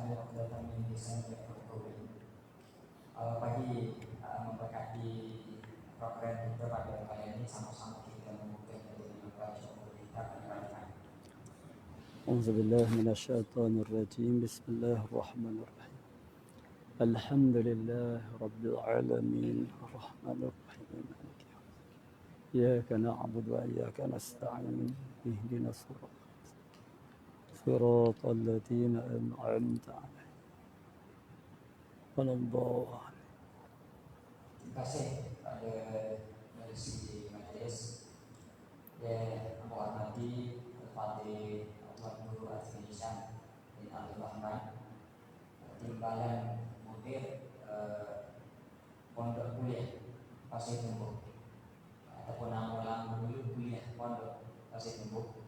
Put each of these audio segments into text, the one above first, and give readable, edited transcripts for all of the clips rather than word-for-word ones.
datang di sana bagi memberkati program kita pada kali ini sama-sama kita membuka menjadi membaca kita pada أعوذ بالله من الشيطان الرجيم بسم الله الرحمن الرحيم الحمد لله رب العالمين الرحمن الرحيم مالك يوم الدين إياك نعبد وإياك نستعين اهدنا صراط الذين أنعمت عليهم غير المغضوب عليهم. Terima kasih pada Majelis Majelis yang menghormati Al-Fatih Tuan Guru Azri Hisham bin Abdul Rahman, Timbalan Mudir Pondok Kuliah Pasir Tumbuh, ataupun nama lama dulu Kuliah Pondok Pasir Tumbuh,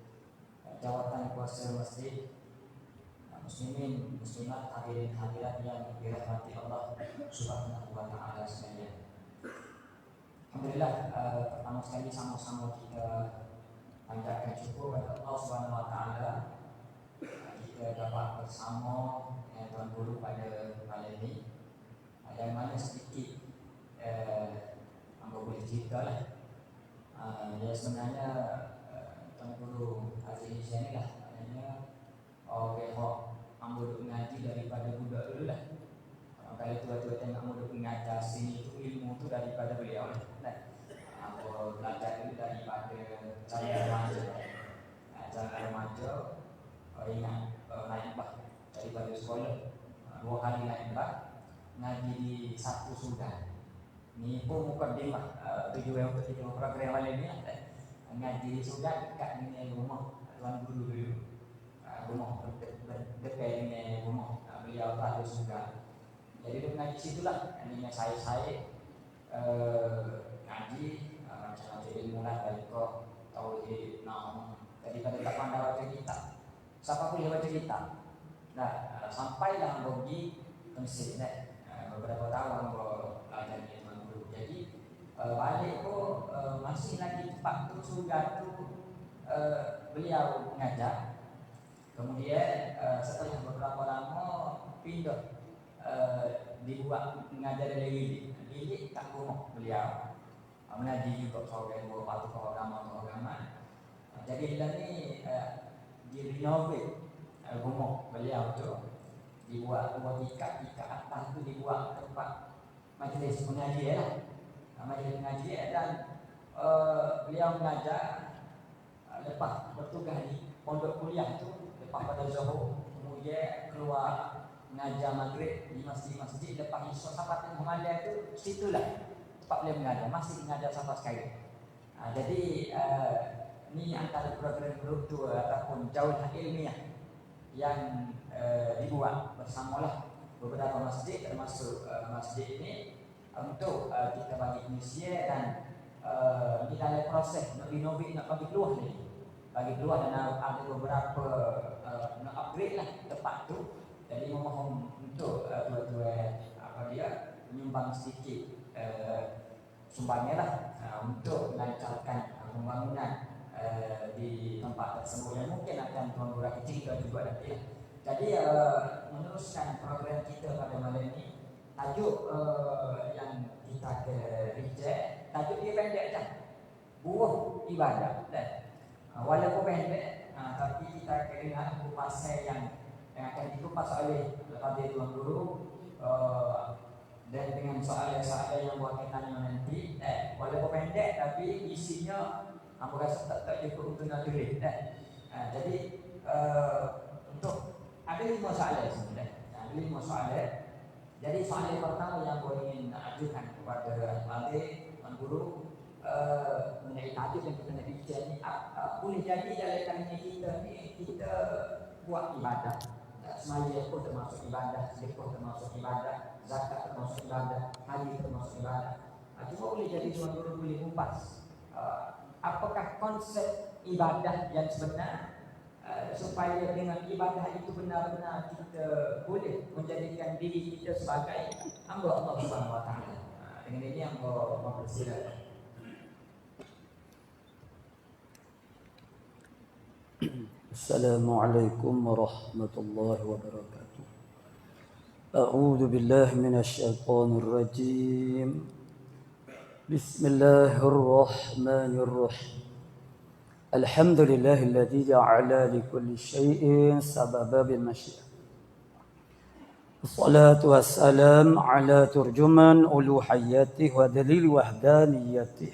jawatan kuasa masjid, muslimin muslimat, hadirin hadirat yang dirahmati Allah Subhanahu wa taala sekalian. Alhamdulillah, pertama sekali sama-sama kita panjatkan syukur kepada Allah Subhanahu wa taala kita dapat bersama dengan Tuan Guru pada malam ini. Yang mana sedikit hamba boleh cerita lah. Ya sebenarnya Tuan Guru Azri Hisham ni lah, maknanya hamba duduk mengaji daripada budak dulu lah. Kalau tua-tua tengok hamba duduk mengajar sini tu, ilmu tu daripada beliau lah. Hamba belajar dulu daripada cara remaja. Cara remaja ingat naik bas daripada sekolah 2 kali naik bas, ngaji di satu Sudan. Ni pun mukadimah tujuan untuk kita program malam ni lah. Ngaji di Sudan dekat dengan rumah Tuan Guru dulu. Rumah dekat dengan rumah beliau tu ada Sudan. Jadi dia mengaji situ lah. Dengan saya ngaji macam-macam ilmu lah, baik kok tauhid, nama. Daripada tak pandai baca kitab, siapa boleh baca kitab? Nah, sampailah pergi ke Mesir beberapa tahun belajar dengan Tuan Guru. Jadi balik tu masih lagi tempat tu Sudan tu beliau mengajar. Kemudian setelah beberapa lama pindah dibuat mengajar dari bilik tak rumah beliau. Mengaji juga seorang guru patut agama. Jadi dia ni direnovate rumah beliau tu, dibuat rumah ikat atas tu dibuat tempat majlis mengaji lah. Majlis mengaji dan beliau mengajar lepas bertugas di pondok kuliah tu, lepas pada Zuhur kemudian keluar mengajar maghrib di masjid-masjid, lepas isyak sampai tengah malam tu situlah tempat beliau mengajar, masih mengajar sampai sekarang. Jadi ni antara program grup tua ataupun jauh ilmiah yang dibuat bersamalah beberapa masjid, termasuk masjid ini untuk kita bagi Indonesia, dan di dalam proses nak renovate, nak bagi keluar dan ada beberapa nak upgrade lah tempat tu. Jadi memohon untuk dua-dua menyumbang sedikit sumbangnya lah untuk melancarkan pembangunan di tempat tersebut yang mungkin akan Tuan Guru cerita juga nanti. Jadi meneruskan program kita pada malam ini, tajuk yang kita ke reject, tajuk dia pendek je, buah ibadah. Walaupun pendek, tapi kita kena pasal yang akan dikupas oleh Tuan Guru dan dengan soalan-soalan yang buat kita tanya nanti. Walaupun pendek tapi isinya aku rasa tak cukup untuk nak tulis. Jadi untuk ada 5 soalan sebenarnya. Ada 5 soalan. Jadi soalan pertama yang saya ingin ajukan kepada Al-Fatih Tuan Guru mengenai tajuk yang kita nak bincang ni, boleh jadi dalam kali kita ni kita buat ibadah. Semaya pun termasuk ibadah, sedekah termasuk ibadah, zakat termasuk ibadah, haji termasuk ibadah. Cuma boleh jadi Tuan Guru boleh kupas apakah konsep ibadah yang sebenar, supaya dengan ibadah itu benar-benar kita boleh menjadikan diri kita sebagai hamba Allah Subhanahu wa taala. Dengan ini yang mempersilakan. Assalamualaikum warahmatullahi wabarakatuh. أعوذ بالله من الشيطان الرجيم بسم الله الرحمن الرحيم الحمد لله الذي جعل لكل شيء سببا بالمشيئة الصلاة والسلام على ترجمان ألوهيته ودليل وحدانيته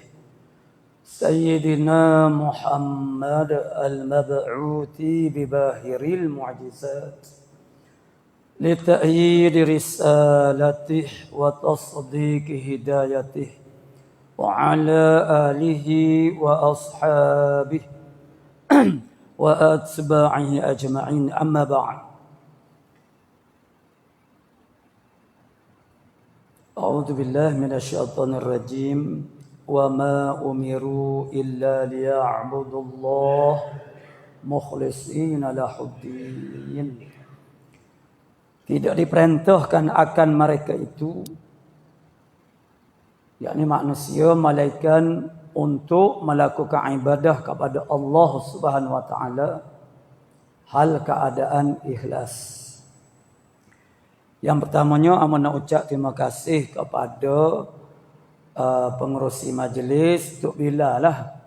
سيدنا محمد المبعوث بباهر المعجزات لتأييد رسالته وتصديق هدايته وعلى آله وأصحابه وأتباعه أجمعين أما بعد أعوذ بالله من الشيطان الرجيم وما أمروا إلا ليعبدوا الله مخلصين له الدين. Tidak diperintahkan akan mereka itu, yakni manusia, malaikat, untuk melakukan ibadah kepada Allah Subhanahu wa taala hal keadaan ikhlas. Yang pertamanya amun nak ucap terima kasih kepada pengerusi majlis Tok Bilal lah.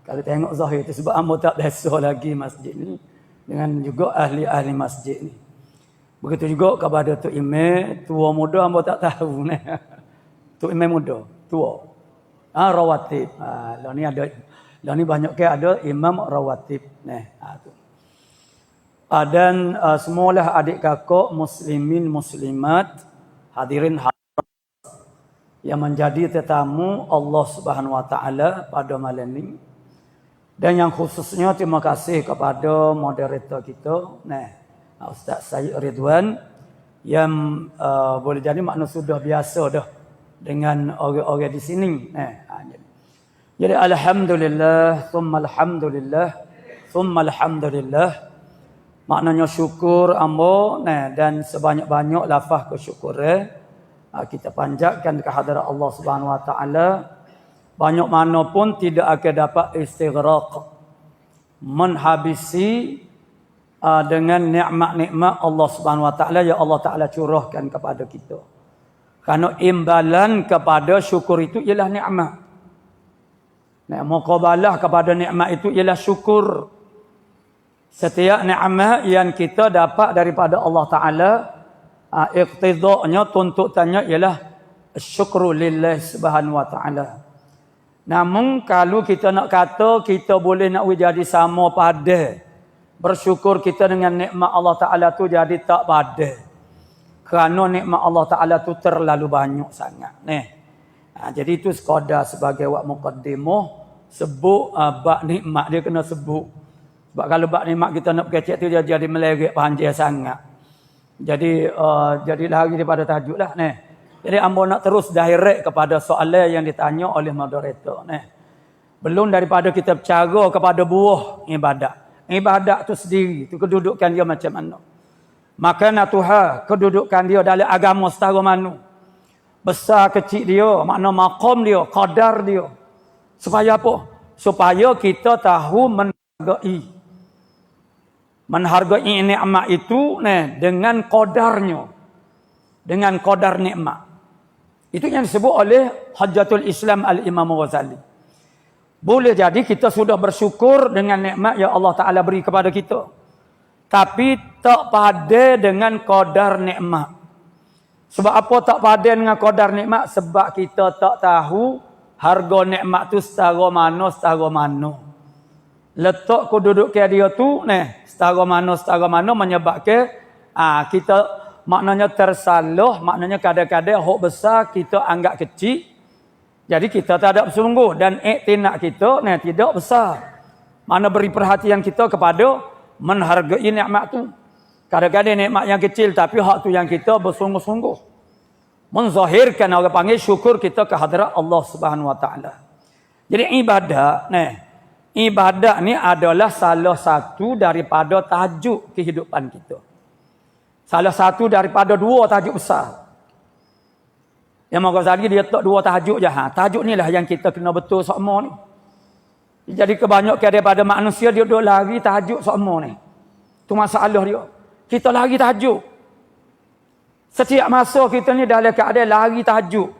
Kalau tengok zahir tu sebab hamba tak biasa lagi masjid ni dengan juga ahli-ahli masjid ni. Begitu juga kepada Tok Imam, tua muda hamba tak tahu ni. Tok Imam muda, tua. Rawatib. Lah ni ada, lah ni banyak ke ada imam rawatib. Tu. Dan semualah adik kakak muslimin muslimat hadirin yang menjadi tetamu Allah Subhanahu wa taala pada malam ini. Dan yang khususnya terima kasih kepada moderator kita, Ustaz Syed Ridwan, yang boleh jadi makna sudah biasa dah dengan orang-orang di sini. Jadi alhamdulillah, thumma alhamdulillah, thumma alhamdulillah. Maknanya syukur amba, dan sebanyak-banyak lafaz kesyukuran kita panjatkan ke hadirat Allah Subhanahu wa taala. Banyak mana pun tidak akan dapat istighraq, menghabisi dengan nikmat-nikmat Allah Subhanahu wa taala yang Allah taala curahkan kepada kita. Karena imbalan kepada syukur itu ialah nikmat. Muqabalah kepada nikmat itu ialah syukur. Setiap nikmat yang kita dapat daripada Allah taala, iqtidanya, tuntutannya ialah syukru lillah Subhanahu wa taala. Namun kalau kita nak kata kita boleh nak jadi sama pada bersyukur kita dengan nikmat Allah Ta'ala tu, jadi tak pada. Kerana nikmat Allah Ta'ala tu terlalu banyak sangat. Jadi itu sekadar sebagai wak muqaddimah, sebut bab nikmat dia kena sebut. Sebab kalau bab nikmat kita nak kecek tu dia jadi melerik panjang sangat. Jadi lari daripada tajuk lah. Jadi hamba nak terus direct kepada soalan yang ditanya oleh moderator. Belum daripada kita bercara kepada buah ibadat. Ibadat tu sendiri, tu kedudukan dia macam mana. Makanan Tuhan, kedudukan dia dalam agama setara mana. Besar kecil dia, makna maqam dia, qadar dia. Supaya apa? Supaya kita tahu menghargai nikmat itu dengan qadarnya. Dengan qadar nikmat. Itu yang disebut oleh Hujjatul Islam Al-Imam Ghazali. Boleh jadi kita sudah bersyukur dengan nikmat yang Allah Ta'ala beri kepada kita. Tapi tak pada dengan qadar nikmat. Sebab apa tak pada dengan qadar nikmat? Sebab kita tak tahu harga nikmat tu setara mana. Letak kedudukan dia tu, setara mana menyebabkan kita maknanya tersalah, maknanya kadang-kadang hak besar kita anggap kecil. Jadi kita tak ada bersungguh dan iktinak kita tidak besar. Mana beri perhatian kita kepada menghargai nikmat tu. Kadang-kadang nikmat yang kecil tapi hak tu yang kita bersungguh-sungguh. Menzahirkan, orang panggil syukur kita ke hadirat Allah Subhanahu wa taala. Jadi ibadat ni adalah salah satu daripada tajuk kehidupan kita. Salah satu daripada dua tajuk besar. Yang Imam Ghazali dia tak dua tajuk je. Tajuk ni lah yang kita kena betul semua ni. Jadi kebanyakan daripada manusia dia duk lari tajuk semua ni. Tu masalah dia. Kita lari tajuk. Setiap masa kita ni dalam keadaan lari tajuk.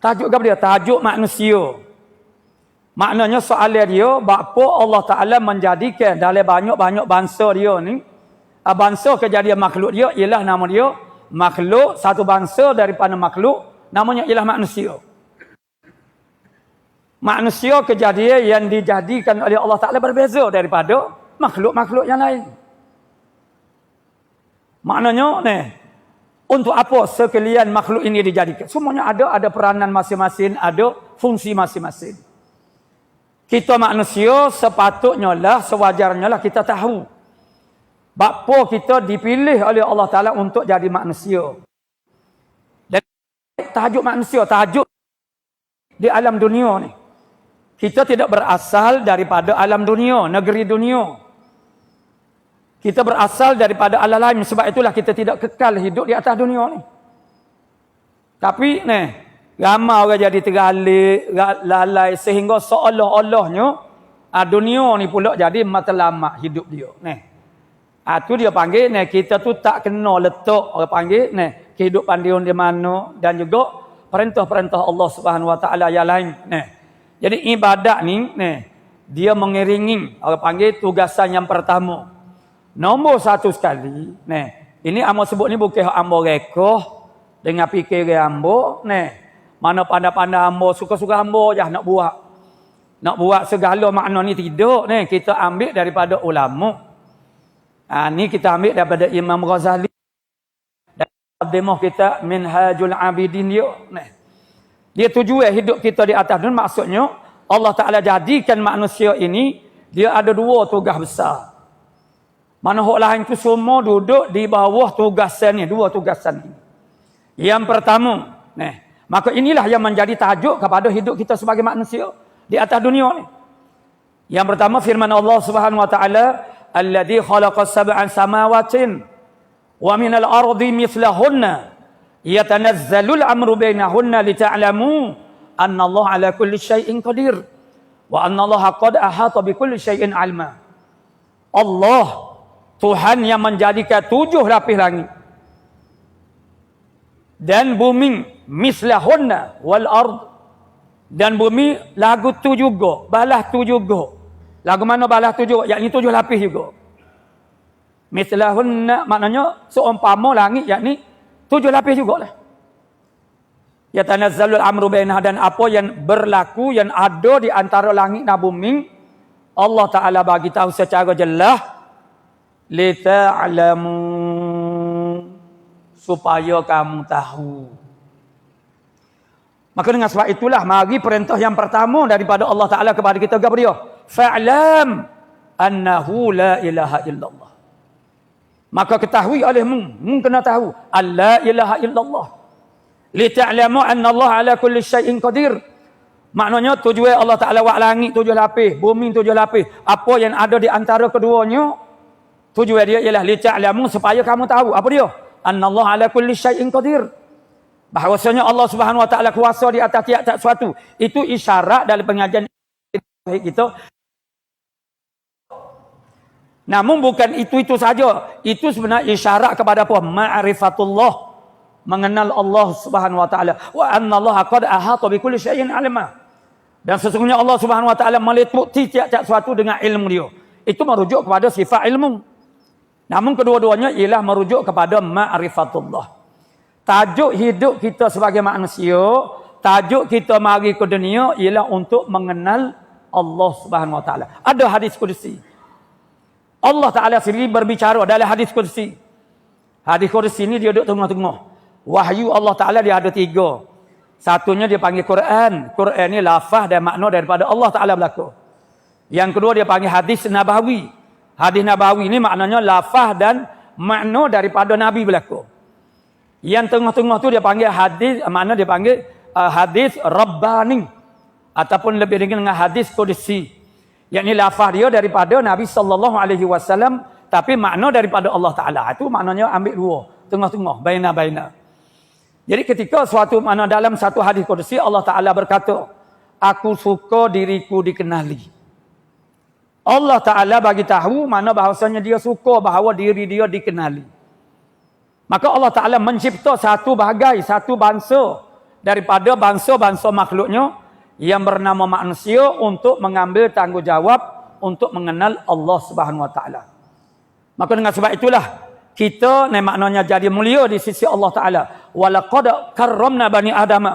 Tajuk apa dia? Tajuk manusia. Maknanya soalan dia, bapa Allah Ta'ala menjadikan dalam banyak-banyak bangsa dia ni, bangsa kejadian makhluk dia ialah nama dia makhluk, satu bangsa daripada makhluk, namanya ialah manusia. Manusia kejadian yang dijadikan oleh Allah Ta'ala berbeza daripada makhluk-makhluk yang lain. Maknanya ni, untuk apa sekalian makhluk ini dijadikan? Semuanya ada peranan masing-masing, ada fungsi masing-masing. Kita manusia sepatutnya lah, sewajarnya lah kita tahu bapa kita dipilih oleh Allah Ta'ala untuk jadi manusia. Dan tajuk manusia, tajuk di alam dunia ni. Kita tidak berasal daripada alam dunia, negeri dunia. Kita berasal daripada alam lain. Sebab itulah kita tidak kekal hidup di atas dunia ni. Tapi ni, ramai orang jadi tergalik, lalai, sehingga seolah-olahnya dunia ni pula jadi matlamat hidup dia. Tu dia panggil, kita tu tak kena letak, orang panggil, kehidupan dia di mana, dan juga perintah-perintah Allah Subhanahu Wa Taala yang lain. Jadi ibadat ni, dia mengiringi, orang panggil tugasan yang pertama. Nombor satu sekali, ini amo sebut ni bukan amo rekoh dengan fikir ambo, mana pandai-pandai ambo, suka-suka ambo je nak buat. Nak buat segala makna ni tidak, kita ambil daripada ulama. Ni kita ambil daripada Imam Ghazali. Dan muqaddimah kita Minhajul Abidin dia. Dia tujuan hidup kita di atas dunia, maksudnya Allah Ta'ala jadikan manusia ini, dia ada dua tugas besar. Mana hak lain tu semua duduk di bawah tugasan ni, dua tugasan ini. Yang pertama, maka inilah yang menjadi tajuk kepada hidup kita sebagai manusia di atas dunia ni. Yang pertama firman Allah Subhanahu Wa Ta'ala, alladzi khalaqas sab'an samawatin wa minal ardi mithlahunna yatanazzalul amru bainahunna lita'lamu anna Allah ala kulli syai'in qadir wa anna Allah qad ahata bi kulli syai'in ilma. Allah Tuhan yang menjadikan 7 lapis langit dan bumi, mislahunna wal ard, dan bumi lagu tu juga, balas tu juga. Lagu mana balas tu juga? Yakni 7 lapis juga. Mislahunna maknanya seumpama langit, yakni 7 lapis jugalah. Ya tanazzalul amru bainah, dan apa yang berlaku, yang ada di antara langit dan bumi, Allah Ta'ala bagi tahu secara jelas, lita'lamu, supaya kamu tahu. Maka dengan sebab itulah, mari perintah yang pertama daripada Allah Ta'ala kepada kita kepada dia, fa'lam annahu la ilaha illallah. Maka ketahui olehmu, kena tahu, la ilaha illallah. Lita'lamu anna Allah ala kulli syai'in qadir. Maknanya tujuan Allah Ta'ala buat langit 7 lapis, bumi 7 lapis, apa yang ada di antara keduanya, tujuan dia ialah lita'lamu, supaya kamu tahu apa dia, anna Allah ala kulli syai'in qadir. Bahawasanya Allah Subhanahu Wa Ta'ala kuasa di atas tiap-tiap sesuatu. Itu isyarat dalam pengajian kita. Namun bukan itu saja. Itu sebenarnya isyarat kepada apa? Ma'rifatullah, mengenal Allah Subhanahu Wa Ta'ala. Wa anna Allah qad ahata bi kulli syai'in ilma. Dan sesungguhnya Allah Subhanahu Wa Ta'ala meliputi tiap-tiap sesuatu dengan ilmu dia. Itu merujuk kepada sifat ilmu. Namun kedua-duanya ialah merujuk kepada ma'rifatullah. Tajuk hidup kita sebagai manusia, tajuk kita mari ke dunia ialah untuk mengenal Allah Subhanahu Wa Ta'ala. Ada hadis kursi. Allah Ta'ala sendiri berbicara dalam hadis kursi. Hadis kursi ini dia duduk tengah-tengah. Wahyu Allah Ta'ala dia ada 3. Satunya dia panggil Quran. Quran ni lafaz dan makna daripada Allah Ta'ala berlaku. Yang kedua dia panggil hadis Nabawi. Hadis Nabawi ni maknanya lafaz dan makna daripada Nabi berlaku. Yang tengah-tengah tu dia panggil hadis, makna dia panggil hadis Rabbani, ataupun lebih dengan hadis Qudsi. Yakni lafaz dia daripada Nabi SAW, tapi makna daripada Allah Ta'ala. Itu maknanya ambil 2, tengah-tengah, baina-baina. Jadi ketika suatu mana dalam satu hadis Qudsi, Allah Ta'ala berkata, aku suka diriku dikenali. Allah Ta'ala bagi tahu mana bahawasanya dia suka bahawa diri dia dikenali. Maka Allah Ta'ala mencipta satu bangsa daripada bangsa-bangsa makhluknya yang bernama manusia untuk mengambil tanggungjawab untuk mengenal Allah Subhanahu Wa Ta'ala. Maka dengan sebab itulah kita maknanya jadi mulia di sisi Allah Ta'ala. Walaqad karramna bani Adam.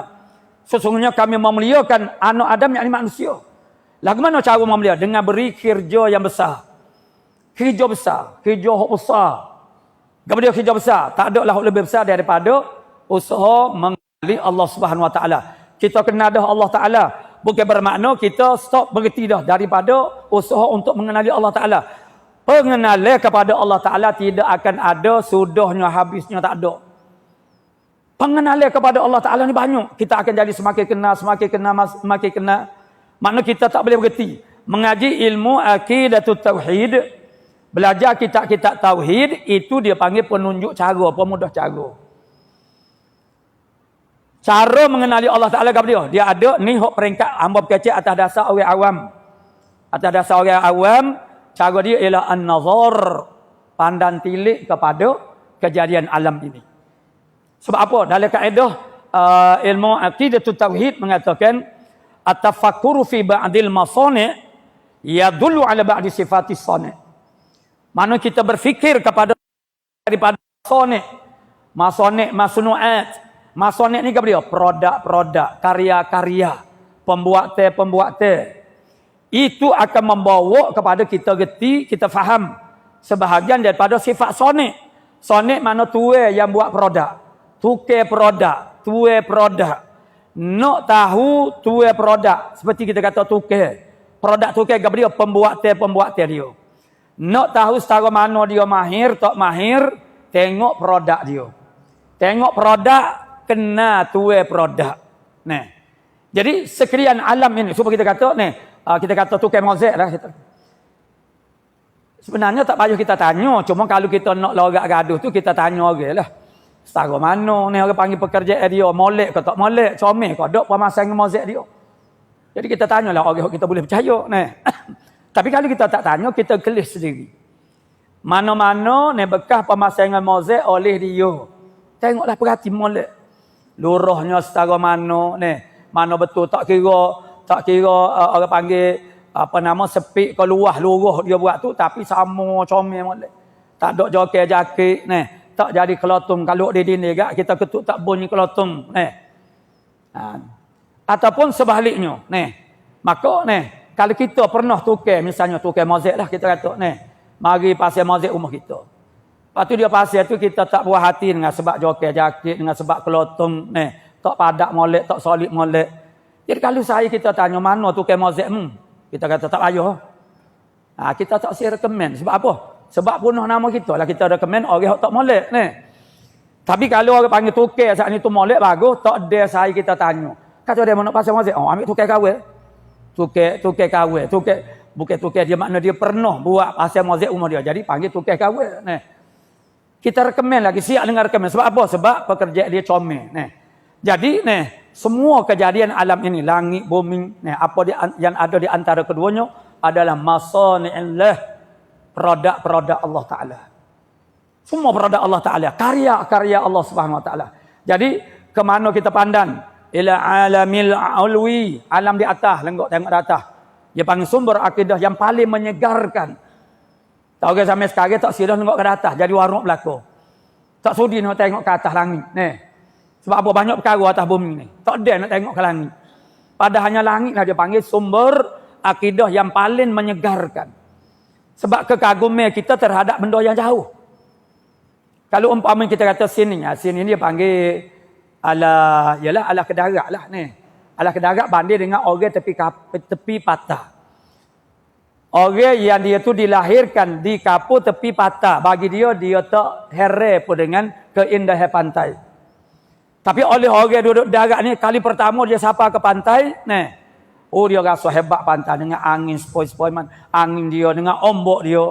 Sesungguhnya kami memuliakan anak Adam, yakni manusia. Lagu mana cara memulia? Dengan beri kerja yang besar. Kerja besar. Kemudian kerja besar. Tak ada lah lebih besar daripada usaha mengenali Allah Subhanahu Wa Ta'ala. Kita kenal dah Allah Ta'ala. Bukan bermakna kita stop berhenti dah daripada usaha untuk mengenali Allah Ta'ala. Pengenalan kepada Allah Ta'ala tidak akan ada sudahnya, habisnya, tak ada. Pengenalan kepada Allah Ta'ala ni banyak. Kita akan jadi semakin kenal. Makna kita tak boleh berhenti. Mengaji ilmu aqidatut tauhid. Belajar kitab-kitab tauhid. Itu dia panggil penunjuk cara, pemudah cara. Cara mengenali Allah Ta'ala kepada dia. Dia ada ni hok peringkat hamba kecil atas dasar orang awam. Atas dasar orang awam. Cara dia ialah an-nazar, pandang tilik kepada kejadian alam ini. Sebab apa? Dalam kaedah ilmu aqidatut tauhid mengatakan at-tafakkuru fi ba'dil masani' yadullu ala ba'di sifatis sani'. Mana kita berfikir kepada daripada masnu'at. Masani' ni kepada dia produk-produk, karya-karya, pembuatan. Itu akan membawa kepada kita geti, kita faham sebahagian daripada sifat sonik. Sonik mana tuai yang buat produk. Tukar produk. Nak tahu tuai produk. Seperti kita kata tukar. Produk tukar kepada dia, pembuatan dia. Nak tahu setara mana dia mahir, tak mahir, tengok produk dia. Tengok produk, kena tuai produk. Nah. Jadi sekalian alam ini, supaya kita kata ni, kita kata tukar mozaik lah. Sebenarnya tak payah kita tanya. Cuma kalau kita nak lorak gaduh tu, kita tanya orang lah. Setara mana ni orang panggil pekerjaan dia. Molek ke tak molek. Comel ke tak pemasangan mozaik dia. Jadi kita tanya lah orang kita boleh percaya. Tapi kalau kita tak tanya, kita gelis sendiri. Mana-mana ni bekas pemasangan mozaik oleh dia. Tengoklah perhati molek. Lurahnya setara mana ni. Mana betul tak kira orang panggil apa nama sepik ke luruh dia buat tu, tapi sama comel molek. Tak ada joket-jakit ni, tak jadi kelotung kalau di dinding gak kita ketuk tak bunyi kelotung ni. Ataupun sebaliknya ni. Maka ni kalau kita pernah tukar, misalnya tukar mozaik lah kita kata ni, mari pasal mozaik rumah kita. Lepas tu dia pasal tu kita tak puas hati dengan sebab joket-jakit, dengan sebab kelotung ni, tak padak molek, tak solid molek. Jadi kalau kita tanya mana tukar mozaik kita kata tak payah. Kita tak si recommend. Sebab apa? Sebab punah nama kita lah kita recommend orang tak molek ni. Tapi kalau orang panggil tukar saat ni tu molek bagus, tak ada saya kita tanya. Kata dia mana pasal mozaik? Ambil tukar kawin. Tukar kawin. Bukan tukar dia makna dia pernah buat pasal mozaik rumah dia. Jadi panggil tukar kawin. Kita recommend lagi, siap dengar recommend. Sebab apa? Sebab pekerjaan dia comel. Jadi semua kejadian alam ini, langit, bumi, apa yang ada di antara keduanya adalah masani'illah, produk-produk Allah Ta'ala. Semua produk Allah Ta'ala, karya-karya Allah Subhanahu Wa Ta'ala. Jadi ke mana kita pandang? Ila alamil ulwi, alam di atas, lenggok tengok di atas. Dia panggil sumber akidah yang paling menyegarkan. Tak orang sampai sekarang tak sidah tengok ke atas, jadi warung belaka. Tak sudi nak tengok ke atas langit. Sebab apa? Banyak perkara atas bumi ni. Tak ada nak tengok ke langit. Pada hanya langit lah dia panggil sumber akidah yang paling menyegarkan. Sebab kekaguman kita terhadap benda yang jauh. Kalau umpama kita kata sini dia panggil ala kedarat lah ni. Ala kedarat banding dengan orang tepi patah. Orang yang dia tu dilahirkan di kapur tepi patah. Bagi dia tak heran pun dengan keindahan pantai. Tapi oleh orang duduk darat ni, kali pertama dia sapa ke pantai, dia rasa hebat pantai dengan angin sepoi-sepoi man, angin dia dengan ombak dia,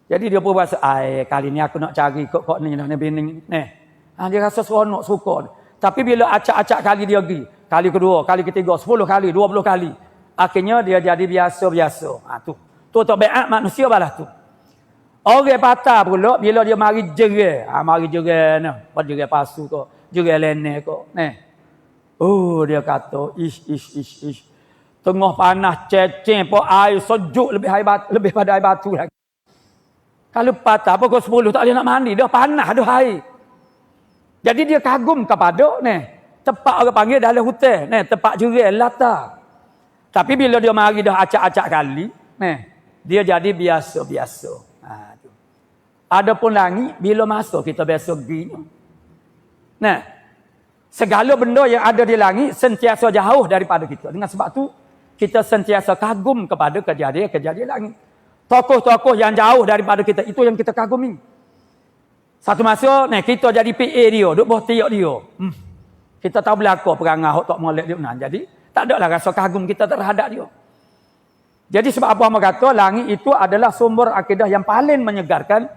Jadi dia pun rasa, kali ni aku nak cari kok ni bini ni. Dia rasa seronok, suka. Tapi bila acak-acak kali dia pergi, kali kedua, kali ketiga, 10 kali, 20 kali, akhirnya dia jadi biasa-biasa. Tu tak beat manusia balas tu. Orang patah pula bila dia mari jerai. Mari jerai nah. Apa jerai palsu kau. Jerai lene kau. Oh dia kata ish. Tengah panas ceceng pun air sejuk lebih pada air batu lagi. Kalau patah pukul 10 tak boleh nak mandi. Dah panas dah air. Jadi dia kagum kepada tempat orang panggil dalam hutan. Tempat jerai latar. Tapi bila dia mari dah acak-acak kali. Dia jadi biasa-biasa. Adapun langit bila masuk kita biasa pergi. Segala benda yang ada di langit sentiasa jauh daripada kita. Dengan sebab tu kita sentiasa kagum kepada kejadian-kejadian langit. Tokoh-tokoh yang jauh daripada kita itu yang kita kagumi. Satu masa kita jadi PA dia, duk bawah tiak dia. Kita tahu belaka perangai hok tak molek dia benar. Jadi tak adalah rasa kagum kita terhadap dia. Jadi sebab apa hamba kata langit itu adalah sumber akidah yang paling menyegarkan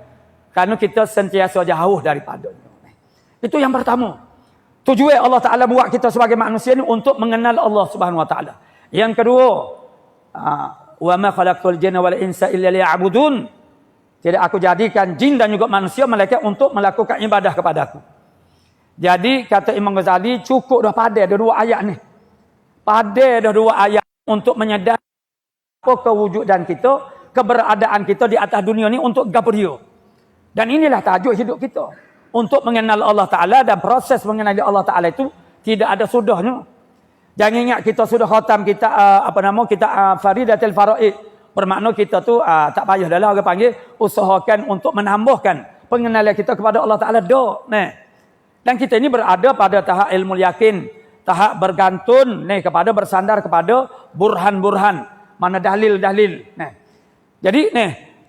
kerana kita sentiasa jauh daripadanya. Itu yang pertama. Tujuan Allah Ta'ala buat kita sebagai manusia ni untuk mengenal Allah Subhanahu Wa Ta'ala. Yang kedua, wa ma khalaqtul jinna wal insa illa liya'budun. Jadi aku jadikan jin dan juga manusia malaikat untuk melakukan ibadah kepadaku. Jadi kata Imam Ghazali cukup dah pada ada dua ayat ni. Pada dah dua ayat untuk menyedar apa kewujudan kita, keberadaan kita di atas dunia ni untuk gapo dia. Dan inilah tajuk hidup kita. Untuk mengenal Allah Ta'ala dan proses mengenali Allah Ta'ala itu tidak ada sudahnya. Jangan ingat kita sudah khatam kita Faridatul Faraid. Bermakna kita tu tak payah dah lah orang panggil usahakan untuk menambahkan pengenalan kita kepada Allah Ta'ala. Dan kita ini berada pada tahap ilmu yakin. Tahap bergantung kepada bersandar kepada burhan-burhan. Mana dalil-dalil. Jadi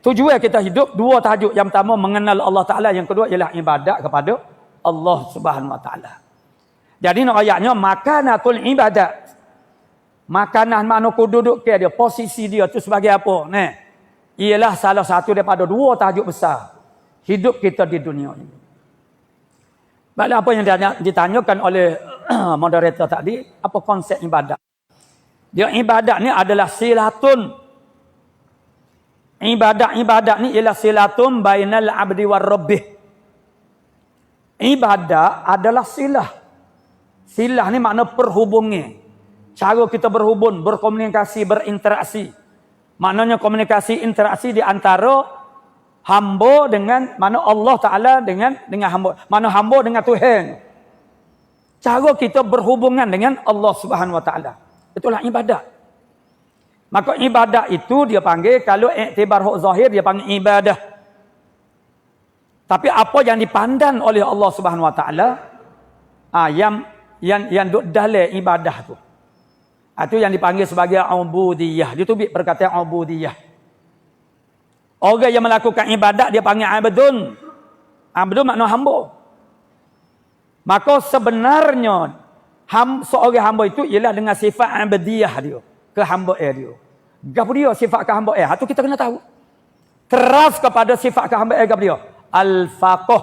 tujuan kita hidup dua tajuk. Yang pertama mengenal Allah Ta'ala. Yang kedua ialah ibadat kepada Allah Subhanahu Wa Ta'ala. Jadi ayatnya makanatul ibadat. Makanan mana duduk ke dia, posisi dia tu sebagai apa? Ialah salah satu daripada dua tajuk besar hidup kita di dunia ini. Baiklah apa yang ditanyakan oleh moderator tadi, apa konsep ibadat? Dia ibadat ni adalah silatun. Ibadat ni ialah silatun bainal abdi war rabbih. Ibadat adalah silah. Silah ni makna perhubungan. Cara kita berhubung, berkomunikasi, berinteraksi. Maknanya komunikasi, interaksi di antara hamba dengan mana Allah Ta'ala dengan hamba. Mana hamba dengan Tuhan. Cara kita berhubungan dengan Allah Subhanahu Wa Ta'ala. Itulah ibadat. Maka ibadat itu dia panggil, kalau iktibar hak zahir dia panggil ibadah. Tapi apa yang dipandang oleh Allah Subhanahu Wa Ta'ala yang duk dalam ibadah tu. Itu yang dipanggil sebagai ubudiyah. Dia tu perkataan ubudiyah. Orang yang melakukan ibadat dia panggil abdun. Abdun makna hamba. Maka sebenarnya seorang hamba itu ialah dengan sifat abdiyah dia, kehambaan dia. Gapo dia sifat kehambaan? Itu kita kena tahu. Keras kepada sifat kehambaan gapo dia? Al-faqih,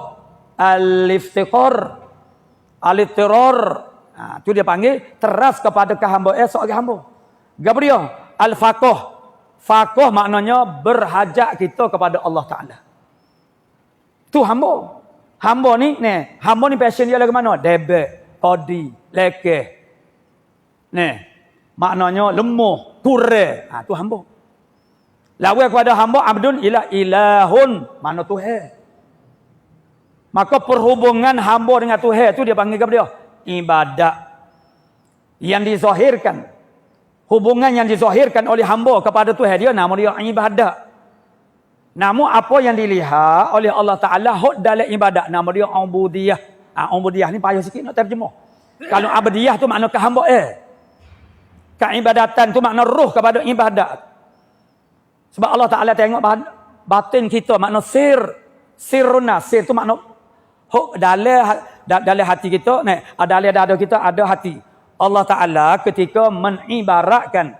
al-iftiqar, al-ittirar. Itu dia panggil teras kepada kehambaan seorang hamba. Gapo dia? Al-faqih. Faqih maknanya berhajat kita kepada Allah Ta'ala. Itu hamba. Hamba ni passion dia lagu mana? Debek, qadi, lekeh. Maknanya lemah, kurang. Itu hamba. Lawan kepada hamba abdun ialah ilahun, makna Tuhan. Maka perhubungan hamba dengan Tuhan itu dia panggil apa dia? Ibadat. Yang dizahirkan. Hubungan yang dizahirkan oleh hamba kepada Tuhan dia nama dia ibadat. Namun apa yang dilihat oleh Allah Ta'ala hak dalam ibadat nama dia ubudiyah. Ubudiyah ni payah sikit nak terjemah. Kalau abdiyah tu makna kehambaan. Keibadatan tu makna ruh kepada ibadat. Sebab Allah Ta'ala tengok batin kita makna sir. Siruna. Sir tu makna hak dalam hati kita. Dalam dada kita ada hati. Allah Ta'ala ketika menibaratkan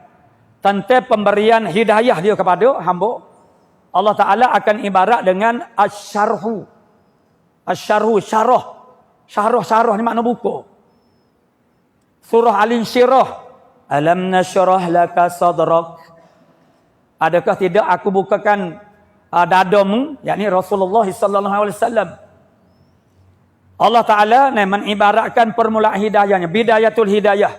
tentang pemberian hidayah dia kepada hamba. Allah Ta'ala akan ibarat dengan asyarhu. Asyarhu, syarah. Syarah ni makna buku. Surah Al-Insyirah. Alam nasyrah laka sadrak. Adakah tidak aku bukakan dadamu, yakni Rasulullah sallallahu alaihi wasallam. Allah Taala mengibaratkan permulaan hidayahnya, bidayatul hidayah.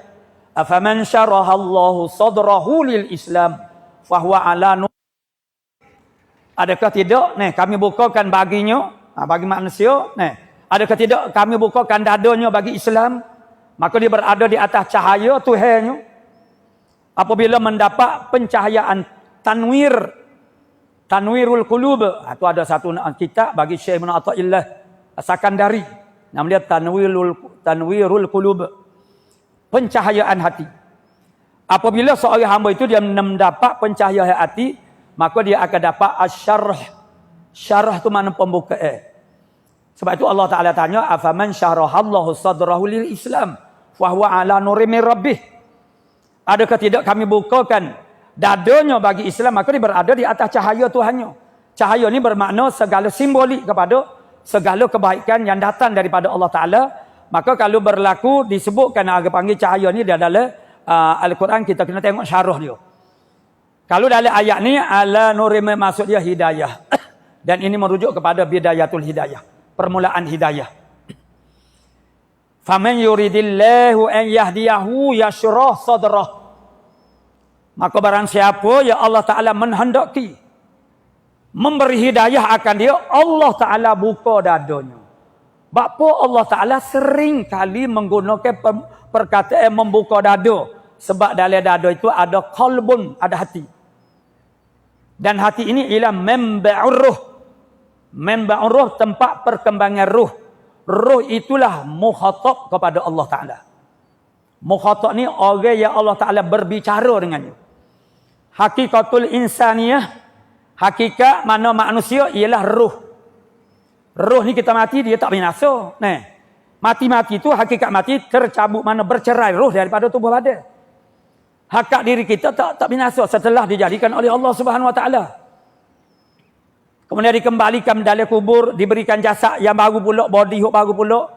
Afaman syarahallahu sadrahu lil Islam fahuwa ala nur. Adakah tidak kami bukakan baginya, bagi manusia, adakah tidak kami bukakan dadanya bagi Islam, maka dia berada di atas cahaya Tuhannya. Apabila mendapat pencahayaan tanwirul qulub, itu ada satu kitab bagi Syekh Ibn Athaillah Sakandari, nama dia tanwirul qulub, pencahayaan hati. Apabila seorang hamba itu dia mendapat pencahayaan hati, maka dia akan dapat asyarh. Syarah itu makna pembukaan. Sebab itu Allah Taala tanya, afaman syarahallahu sadrahu lil Islam fa huwa ala nurin min rabbih. Adakah tidak kami bukakan dadanya bagi Islam, maka dia berada di atas cahaya Tuhannya. Cahaya ini bermakna segala simbolik kepada segala kebaikan yang datang daripada Allah Taala. Maka kalau berlaku disebutkan agak panggil cahaya ni dia adalah Al-Quran, kita kena tengok syarah dia. Kalau dalam ayat ni ala nurim, maksud dia hidayah. Dan ini merujuk kepada bidayatul hidayah, permulaan hidayah. Faman yuridillahu an yahdiyahu yashrah sadrah. Maka barang siapa ya Allah Taala menghendaki memberi hidayah akan dia, Allah Taala buka dadanya. Bapa Allah Taala sering kali menggunakan perkataan membuka dada, sebab dalam dada itu ada qalbun, ada hati. Dan hati ini ialah memba'ur ruh. Memba'ur ruh, tempat perkembangan ruh. Ruh itulah mukhatab kepada Allah Ta'ala. Mukhatab ni orang yang Allah Ta'ala berbicara dengannya. Hakikatul insaniyah, hakikat mana manusia ialah ruh. Ruh ni kita mati, dia tak binasa. Mati-mati tu, hakikat mati tercabut, mana bercerai ruh daripada tubuh badan. Hakikat diri kita tak binasa setelah dijadikan oleh Allah Subhanahu Wa Taala. Kemudian dikembalikan dalam kubur, diberikan jasad yang baru pula, body baru pula,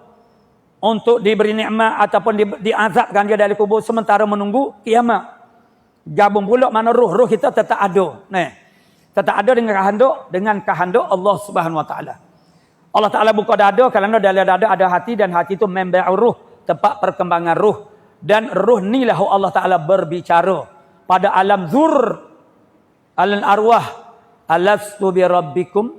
untuk diberi nikmat ataupun diazabkan dia dalam kubur sementara menunggu kiamat. Gabung pula mana ruh kita tetap ada. Tetap ada dengan kehendak Allah Subhanahu Wa Taala. Allah Taala buka dada kerana dalam dada ada hati, dan hati itu memba'ur ruh, tempat perkembangan ruh. Dan ruh ni lah Allah Ta'ala berbicara pada alam zur, alam arwah. Alastu bi rabbikum,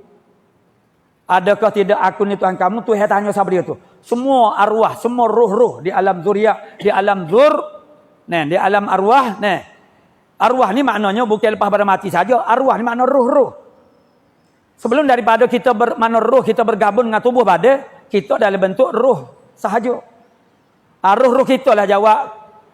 adakah tidak aku ni Tuhan kamu? Tuhan tanya siapa dia tu? Semua arwah, semua ruh-ruh di alam zuriat, di alam zur, di alam arwah. Arwah ni maknanya bukan lepas pada mati saja. Arwah ni makna ruh-ruh. Sebelum daripada kita mana ruh kita bergabung dengan tubuh badan, kita dalam bentuk ruh sahaja. Ruh-ruh kita lah jawab.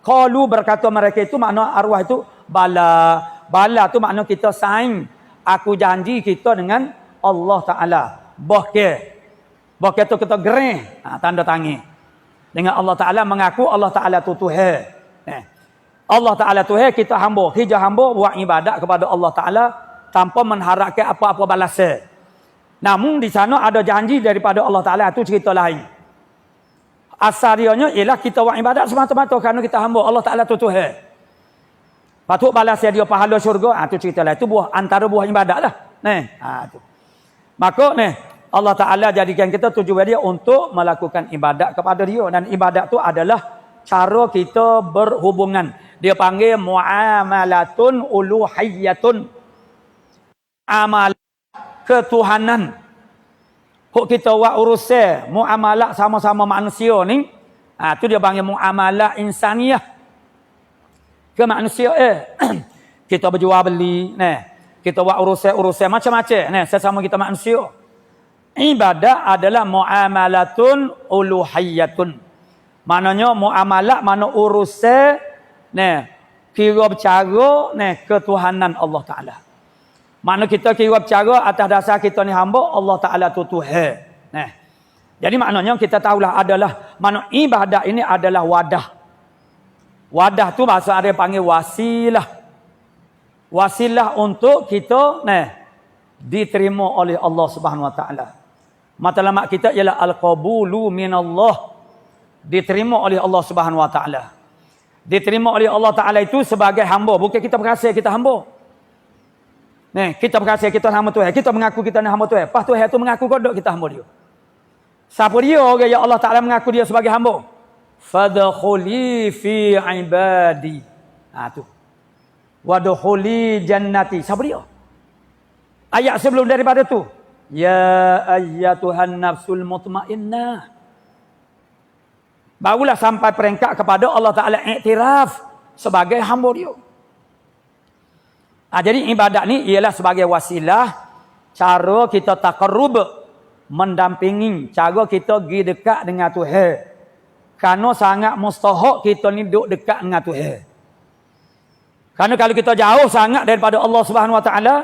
Qalu, berkata mereka itu, makna arwah itu bala. Bala tu makna kita sign. Aku janji kita dengan Allah Ta'ala. Bokeh tu kita gerih. Tanda tangi. Dengan Allah Ta'ala mengaku Allah Ta'ala tu Tuhan. Allah Ta'ala Tuhan, kita hamba. Hijau hamba buat ibadat kepada Allah Ta'ala tanpa mengharapkan apa-apa balasan. Namun di sana ada janji daripada Allah Ta'ala. Itu cerita lain. Asarianya ialah kita buat ibadat semata-mata kerana kita hamba Allah Ta'ala tu Tuhan. Patut balas dia pahala syurga, tu cerita lah. Itu antara buah ibadat lah. Tu. Maka Allah Ta'ala jadikan kita tujuan dia untuk melakukan ibadat kepada dia. Dan ibadat tu adalah cara kita berhubungan. Dia panggil mu'amalatun uluhiyyatun. Amal ketuhanan. Kok kita buat urusan muamalah sama-sama manusia ni, tu dia panggil muamalah insaniyah. Ke manusia kita berjual beli, kita buat urusan macam-macam, sesama kita manusia. Ibadah adalah muamalatun uluhiyyatun. Maknanya muamalah mana urusan kira bercara ketuhanan Allah Ta'ala. Makna kita kira bercara atas dasar kita ni hamba Allah Ta'ala tu Tuhan. Jadi maknanya kita tahulah adalah makna ibadat ini adalah wadah. Wadah tu bahasa Arab panggil wasilah. Wasilah untuk kita diterima oleh Allah Subhanahu Wa Ta'ala. Matlamat kita ialah al-qabulu minallah. Diterima oleh Allah Subhanahu Wa Ta'ala. Diterima oleh Allah Ta'ala itu sebagai hamba. Bukan kita berasa kita hamba. Nih, kita berkata kita hamba Tuhan. Kita mengaku kita ni hamba Tuhan. Lepas Tuhan tu mengaku kodok kita hamba dia. Siapa dia orang yang Allah Ta'ala mengaku dia sebagai hamba? Fadkhuli fi ibadi. Tu. Wadkhuli jannati. Siapa dia? Ayat sebelum daripada tu. Ya ayyatuhan nafsul mutmainnah. Barulah sampai peringkat kepada Allah Ta'ala iktiraf sebagai hamba dia. Jadi ibadat ni ialah sebagai wasilah cara kita taqarrub, mendampingi, cara kita pergi dekat dengan Tuhan. Kerana sangat mustahak kita ni duduk dekat dengan Tuhan. Kerana kalau kita jauh sangat daripada Allah Subhanahu Wa Taala,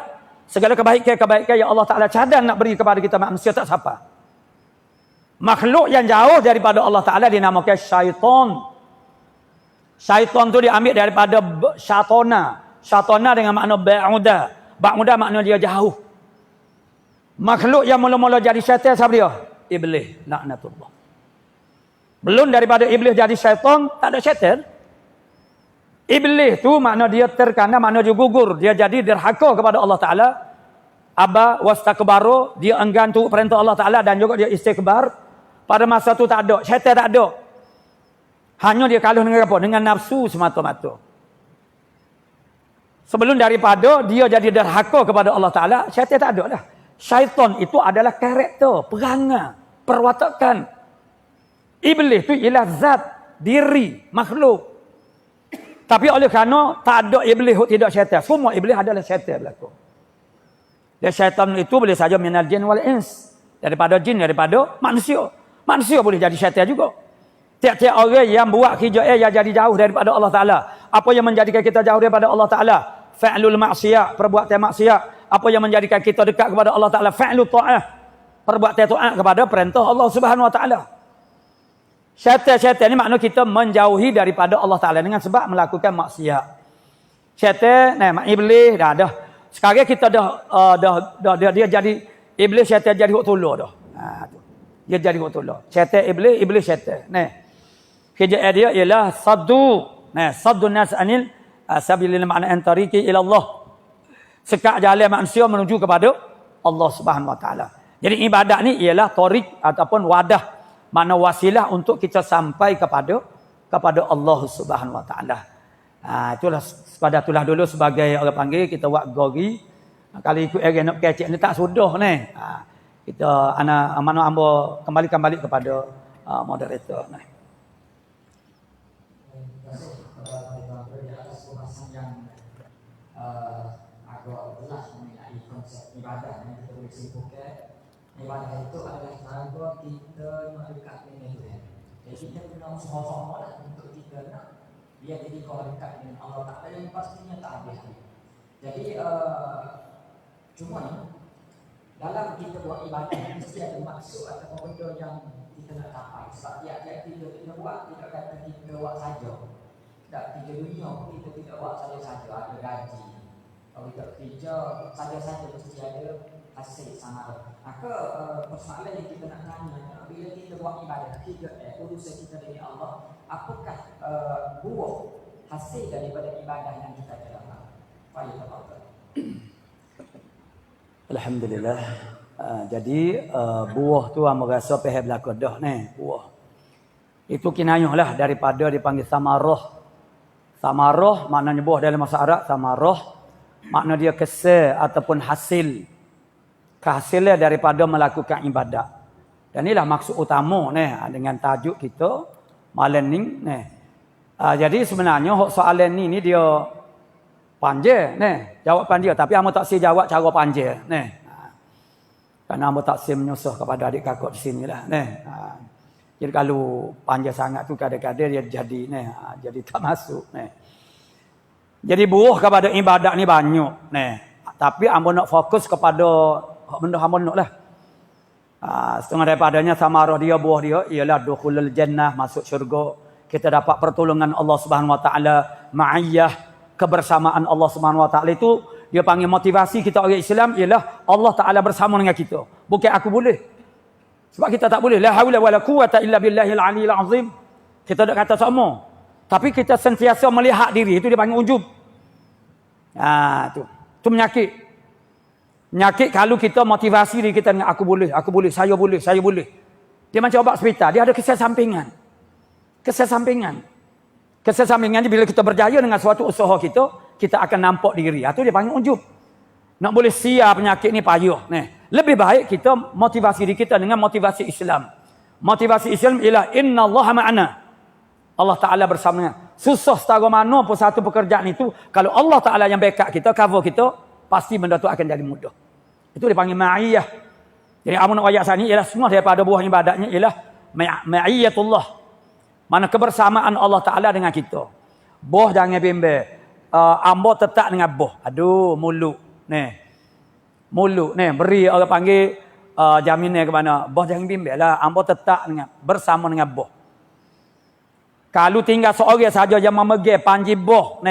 segala kebaikan-kebaikan yang Allah Taala cadang nak beri kepada kita manusia tak siapa. Makhluk yang jauh daripada Allah Taala dinamakan syaitan. Syaitan tu diambil daripada syaitona. Syaitona dengan makna ba'uda. Ba'uda makna dia jauh. Makhluk yang mula-mula jadi syaitan siapa dia? Iblis. Laknatullah. Belum daripada iblis jadi syaitan, tak ada syaitan. Iblis tu makna dia terkana, makna dia gugur. Dia jadi derhaka kepada Allah Ta'ala. Aba wastakbaru. Dia enggan tu perintah Allah Ta'ala dan juga dia istikbar. Pada masa tu tak ada. Syaitan tak ada. Hanya dia kalah dengan apa? Dengan nafsu semata-mata. Sebelum daripada dia jadi derhaka kepada Allah Ta'ala, syaitan tak ada dah. Syaitan itu adalah karakter, perangai, perwatakan. Iblis itu ialah zat, diri, makhluk. Tapi oleh kerana tak ada iblis, tidak syaitan. Semua iblis adalah syaitan berlaku. Dan syaitan itu boleh saja minal jin wal ins. Daripada jin, daripada manusia. Manusia boleh jadi syaitan juga. Tiap-tiap orang yang buat kerja yang jadi jauh daripada Allah Ta'ala. Apa yang menjadikan kita jauh daripada Allah Ta'ala? Fa'lul maksiat, perbuatan maksiat. Apa yang menjadikan kita dekat kepada Allah Ta'ala? Fa'lul ta'ah, perbuatan ta'ah kepada perintah Allah Subhanahu Wa Ta'ala. Syaitan ni makna kita menjauhi daripada Allah Ta'ala dengan sebab melakukan maksiat. Syaitan, iblis dah. Sekarang kita dia jadi iblis, syaitan jadi hak tolong dah. Dia jadi hak tolong. Syaitan iblis syaitan. Kerja dia ialah saddun nas anil sabilil ma'na antariki ila Allah. Sekat jalan manusia menuju kepada Allah Subhanahu Wa Taala. Jadi ibadat ni ialah tarik ataupun wadah, makna wasilah untuk kita sampai kepada Allah Subhanahu Wa Taala. Itulah pada itulah dulu sebagai orang panggil kita buat gori. Kalau ikut orang nak kecek ni tak sudah ni. Kita mana hamba kembali kepada moderator ni. Agak jelas mengenai konsep ibadah yang kita boleh simpulkan. Ibadah itu adalah cara kita mendekat dengan Tuhan. Jadi kita kena usaha-usaha lah untuk kita nak dia jadi kau dekat dengan Allah Ta'ala yang pastinya tak habis. Jadi cuma ni dalam kita buat ibadah mesti ada maksud atau benda yang kita nak capai. Sebab tiap-tiap kita buat tidak kata kita buat saja. Tak, tiga dunia kita tidak buat saja-saja, ada gaji. Kalau kita kerja saja-saja mesti ada hasil sama. Maka persoalan yang kita nak tanya, bila kita buat ibadah, urusan kita dengan Allah, apakah buah hasil daripada ibadah yang kita jalankan? Baik, Bapak. Alhamdulillah. Jadi buah tu hamba rasa pihak belakang dah ni, buah. Itu kinayah lah daripada dipanggil samarah. Samarah maknanya buah dalam bahasa Arab, samarah makna dia kesal ataupun hasil. Kehasilan daripada melakukan ibadat. Dan inilah maksud utama ni dengan tajuk kita malam ni. Jadi sebenarnya soalan ni dia panjang ni, jawapan dia, tapi hamba tak si jawab cara panjang ni. Kerana hamba tak si menyusah kepada adik kakak di sinilah ni. Jadi kalau panjang sangat tu kadang-kadang dia jadi ni, jadi tak masuk ni. Jadi buah kepada ibadat ni banyak ni. Tapi hamba nak fokus kepada benda hamba nak lah. Setengah daripadanya samarah dia, buah dia ialah dukhulul jannah, masuk syurga. Kita dapat pertolongan Allah Subhanahu Wa Taala, ma'iyah, kebersamaan Allah Subhanahu Wa Taala itu dia panggil motivasi kita orang Islam ialah Allah Taala bersama dengan kita. Bukan aku boleh. Sebab kita tak boleh. La haula wala quwwata illa billahil aliyil azim. Kita tak kata sama. Tapi kita sentiasa melihat diri. Itu dia panggil ujub. Tu menyakit. Penyakit kalau kita motivasi diri kita dengan aku boleh, saya boleh. Dia macam obat hospital, dia ada kesan sampingan. Kesan sampingan bila kita berjaya dengan suatu usaha kita akan nampak diri. Itu dia panggil ujub. Nak boleh siar penyakit ni payah. Lebih baik kita motivasi diri kita dengan motivasi Islam. Motivasi Islam ialah innallaha ma'ana. Allah Ta'ala bersama. Susah setara mana pun satu pekerjaan itu, kalau Allah Ta'ala yang backup kita, cover kita, pasti benda tu akan jadi mudah. Itu dipanggil ma'iyah. Jadi amun ayat sini ialah semua daripada buah ibadatnya ialah ma'iyatullah. Mana kebersamaan Allah Ta'ala dengan kita. Boh jangan bimbang. Ambo tetap dengan boh. Aduh, mulut. Mulut. Beri orang panggil jaminan ke mana. Boh jangan bimbang lah. Ambo tetap dengan, bersama dengan boh. Kalau tinggal seorang saja yang memegang panji boh.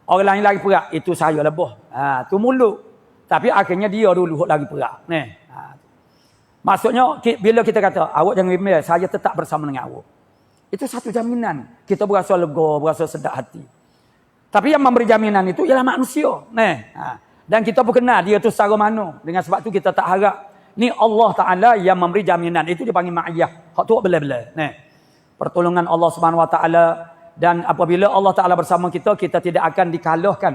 Orang lain lagi perak. Itu saya lah boh. Itu mulut. Tapi akhirnya dia dulu lagi perak. Maksudnya bila kita kata awak jangan bimbang, saya tetap bersama dengan awak. Itu satu jaminan. Kita berasa lega, berasa sedap hati. Tapi yang memberi jaminan itu ialah manusia. Dan kita pun kenal dia tu secara mana. Dengan sebab tu kita tak harap. Ni Allah Ta'ala yang memberi jaminan. Itu dipanggil ma'iyah. Hak tu bela-bela. Pertolongan Allah Subhanahu Wa Ta'ala. Dan apabila Allah Ta'ala bersama kita, kita tidak akan dikalahkan.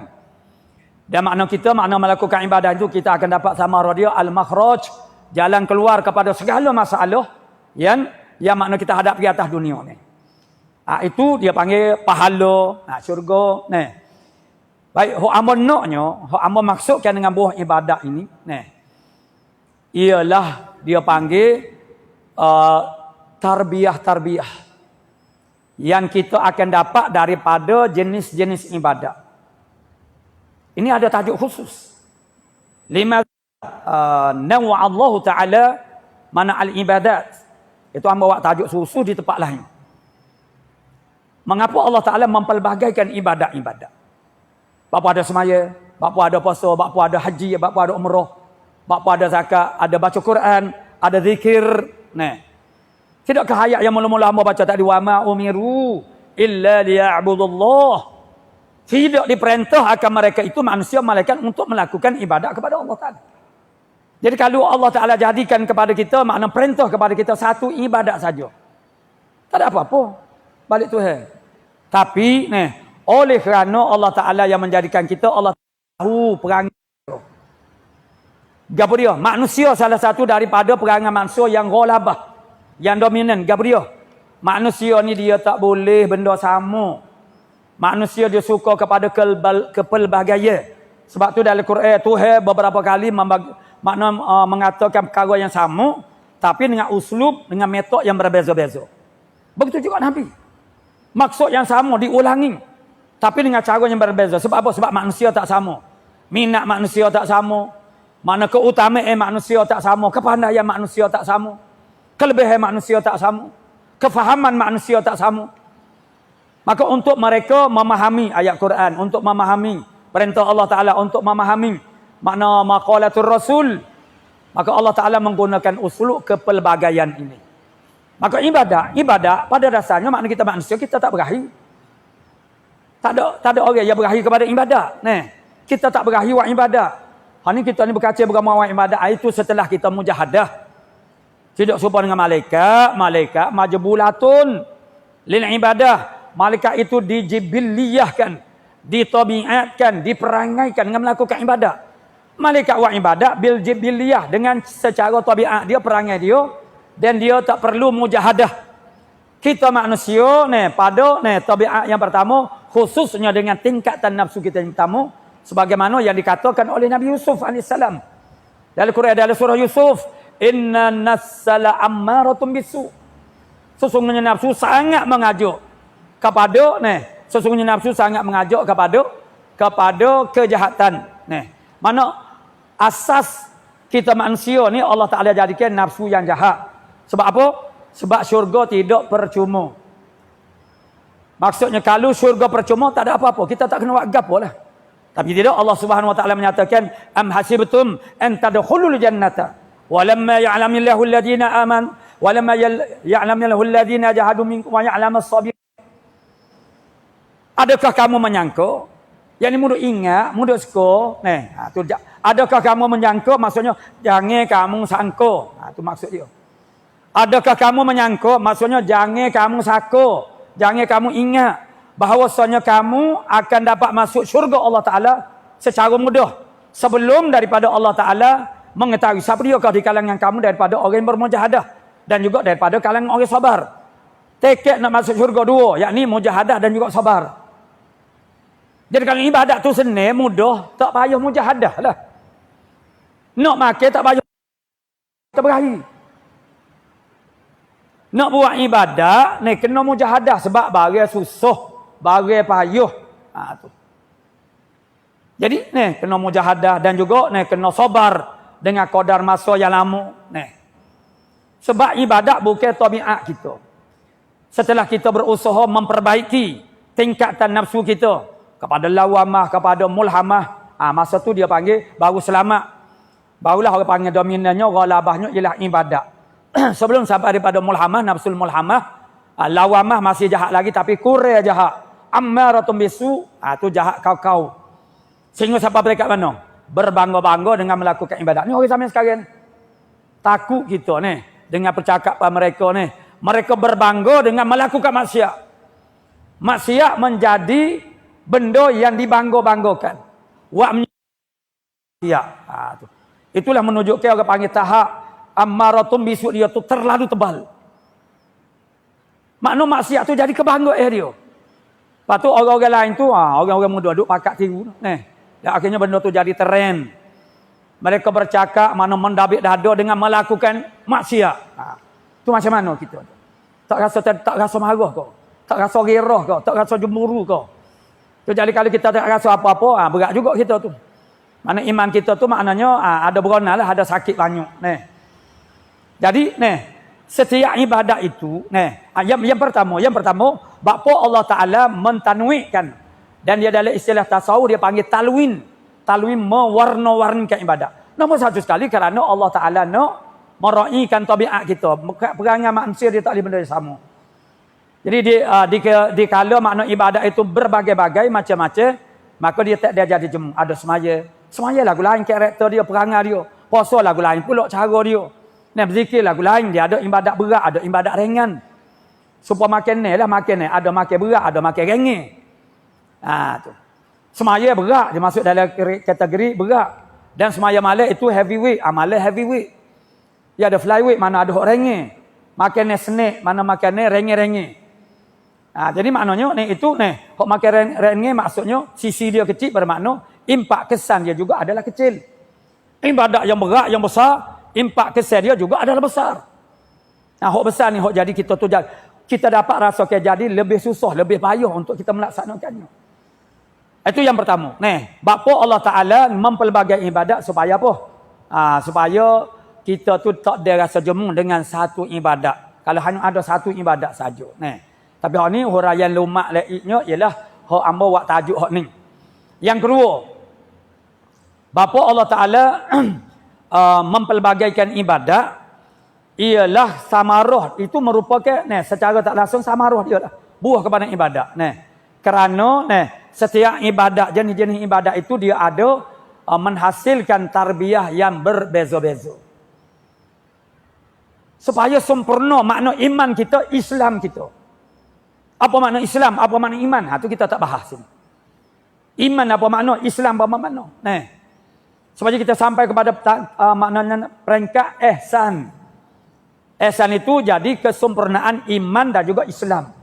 Dan makna melakukan ibadah itu, kita akan dapat sama dia al-makhraj. Jalan keluar kepada segala masalah yang makna kita hadap di atas dunia ni. Itu dia panggil pahala, syurga. Baik, hok ambo naknya, hok ambo maksudkan dengan buah ibadat ini, ialah dia panggil tarbiyah yang kita akan dapat daripada jenis-jenis ibadat. Ini ada tajuk khusus. Lima nawa Allah Ta'ala mana al-ibadat. Itu hamba buat tajuk khusus di tempat lain. Mengapa Allah Ta'ala mempelbagaikan ibadat-ibadat? Bapa ada semaya, bapa ada puasa, bapa ada haji, bapa ada umrah, bapa ada zakat, ada baca Quran, ada zikir. Tidakkah ayat yang mula-mula hamba baca tadi, wa ma umiru illa liya'budullah. Tidak diperintah akan mereka itu manusia malaikat untuk melakukan ibadat kepada Allah Ta'ala. Jadi kalau Allah Ta'ala jadikan kepada kita, makna perintah kepada kita satu ibadat saja. Tak ada apa-apa. Balik Tuhan. Tapi, oleh kerana Allah Ta'ala yang menjadikan kita, Allah tahu perangai. Gapo dia? Manusia salah satu daripada perangai manusia yang ghalabah. Yang dominan. Gapo dia? Manusia ni dia tak boleh benda sama. Manusia dia suka kepada kepelbagaian. Sebab tu dalam Quran Tuhan beberapa kali mengatakan perkara yang sama, tapi dengan uslub, dengan metod yang berbeza-beza. Begitu juga Nabi. Maksud yang sama diulangi, tapi dengan cara yang berbeza. Sebab apa? Sebab manusia tak sama. Minat manusia tak sama. Mana keutamaan manusia tak sama. Kepandaian manusia tak sama. Kelebihan manusia tak sama. Kefahaman manusia tak sama. Maka untuk mereka memahami ayat Quran, untuk memahami perintah Allah Ta'ala, untuk memahami makna maqalatul Rasul, maka Allah Ta'ala menggunakan usul kepelbagaian ini. Maka ibadat pada dasarnya makna kita manusia, kita tak berakhir. Tak ada orang yang berakhir kepada ibadat. Kita tak berakhir buat ibadat. Ini kita ni berkaca beramal buat ibadat, itu setelah kita mujahadah. Tidak serupa dengan malaikat majbulatun lil ibadah. Malaikat itu dijibiliyahkan, ditabiatkan, diperangaikan dengan melakukan ibadat. Malaikat buat ibadat bil jibiliyah, dengan secara tabiat dia, perangai dia, dan dia tak perlu mujahadah. Kita manusia pada tabiat yang pertama, khususnya dengan tingkatan nafsu kita yang pertama, sebagaimana yang dikatakan oleh Nabi Yusuf AS dalam Quran, dalam surah Yusuf, inna nafsala ammaratun bisu. Sesungguhnya nafsu sangat mengajak kepada kepada kejahatan. Mana asas kita manusia ni Allah Ta'ala jadikan nafsu yang jahat. Sebab apa? Sebab syurga tidak percuma. Maksudnya kalau syurga percuma, tak ada apa-apa. Kita tak kena buat gapo lah. Tapi tidak, Allah Subhanahu Wa Ta'ala menyatakan, am hasibtum an tadkhulul jannata walamma ya'lamillahu alladhina amanu walamma ya'lamillahu alladhina jahadu minkum wa ya'lamas sabirin. Adakah kamu menyangka Yang ni mudah ingat, mudah suka. Tu adakah kamu menyangka? Maksudnya jangan kamu sangka. Tu maksud dia. Adakah kamu menyangka? Maksudnya jangan kamu sangka. Jangan kamu ingat bahawasanya kamu akan dapat masuk syurga Allah Taala secara mudah sebelum daripada Allah Taala mengetahui siapa diakah di kalangan kamu daripada orang yang bermujahadah dan juga daripada kalangan orang sabar. Tiket nak masuk syurga dua, yakni mujahadah dan juga sabar. Jadi kalau ibadat tu senang, mudah, tak payah mujahadah lah. Nak makan tak payah terberahi. Nak buat ibadat, ni kena mujahadah sebab barang susah, barang payah. Tu. Jadi ni kena mujahadah dan juga ni kena sabar dengan kadar masa yang lama. Ni. Sebab ibadat bukan tabiat kita. Setelah kita berusaha memperbaiki tingkatan nafsu kita kepada lawamah, kepada mulhamah, masa tu dia panggil baru selamat. Barulah orang panggil dominannya, ghalabahnya ialah ibadat. Sebelum sampai daripada mulhamah, nafsul mulhamah, lawamah masih jahat lagi tapi kurang jahat. Ammaratun bisu, tu jahat kau-kau. Sehingga sampai mereka mana? Berbangga-bangga dengan melakukan ibadat. Ni orang zaman sekarang takut kita ni dengan percakapan mereka ni. Mereka berbangga dengan melakukan maksiat. Maksiat menjadi benda yang dibangga-banggakan. Tu. Itulah menunjukkan orang panggil tahap ammaratun bisu, dia tu terlalu tebal. Makna maksiat tu jadi kebanggaan dia. Lepas tu orang-orang lain tu, orang-orang muda duk pakat tiru. Dan akhirnya benda tu jadi trend. Mereka bercakap mana mendabik dada dengan melakukan maksiat. Tu macam mana kita? Tak rasa marah kau? Tak rasa gerah kau? Tak rasa cemburu kau? Tu jadi kalau kita tak rasa apa-apa, berat juga kita tu. Mana iman kita tu maknanya ada berona lah, ada sakit banyak. Jadi, setiap ibadat itu, yang pertama, bapa Allah Taala mentanwikan, dan dia dalam istilah tasawuf dia panggil talwin. Talwin mewarna-warnikan ibadat. Nombor satu sekali kerana Allah Taala nak meraikan tabiat kita. Perangai manusia dia tak boleh benda yang sama. Jadi di kala makna ibadat itu berbagai-bagai macam-macam, maka dia tak dia jadi jemu. Ada semaya lagu lain karakter dia, perangai dia. Puasa lagu lain pula cara dia. Berzikir lagu lain, dia ada ibadat berat, ada ibadat ringan. Supaya makan ni lah, ada makan berat, ada makan ringan. Tu. Semaya berat, dia masuk dalam kategori berat. Dan semaya malam itu heavyweight, malam heavyweight. Dia ada flyweight, mana ada ringan. Makan ni snack, mana makan ni ringan-ringan. Jadi maknanya hok makan ringan maksudnya sisi dia kecil, bermakna impak kesan dia juga adalah kecil. Ibadat yang berat, yang besar, impak kesan dia juga adalah besar. Hok besar ni hok jadi kita dapat rasa jadi lebih susah, lebih payah untuk kita melaksanakannya. Itu yang pertama. Bapa Allah Taala mempelbagai ibadat supaya apa? Supaya kita tu tak ada rasa jemu dengan satu ibadat. Kalau hanya ada satu ibadat saja. Tapi hak ni huraian lumak laiknya ialah hak amba buat tajuk hak ni. Yang kedua, bapa Allah Taala mempelbagaikan ibadat ialah samarah. Itu merupakan secara tak langsung samarah dia lah, buah kepada ibadat. Kerana setiap ibadat, jenis-jenis ibadat itu dia ada menghasilkan tarbiyah yang berbeza-beza. Supaya sempurna makna iman kita, Islam kita. Apa makna Islam? Apa makna iman? Itu kita tak bahas ini. Iman apa makna? Islam apa makna? Supaya kita sampai kepada maknanya peringkat ihsan. Ihsan itu jadi kesempurnaan iman dan juga Islam.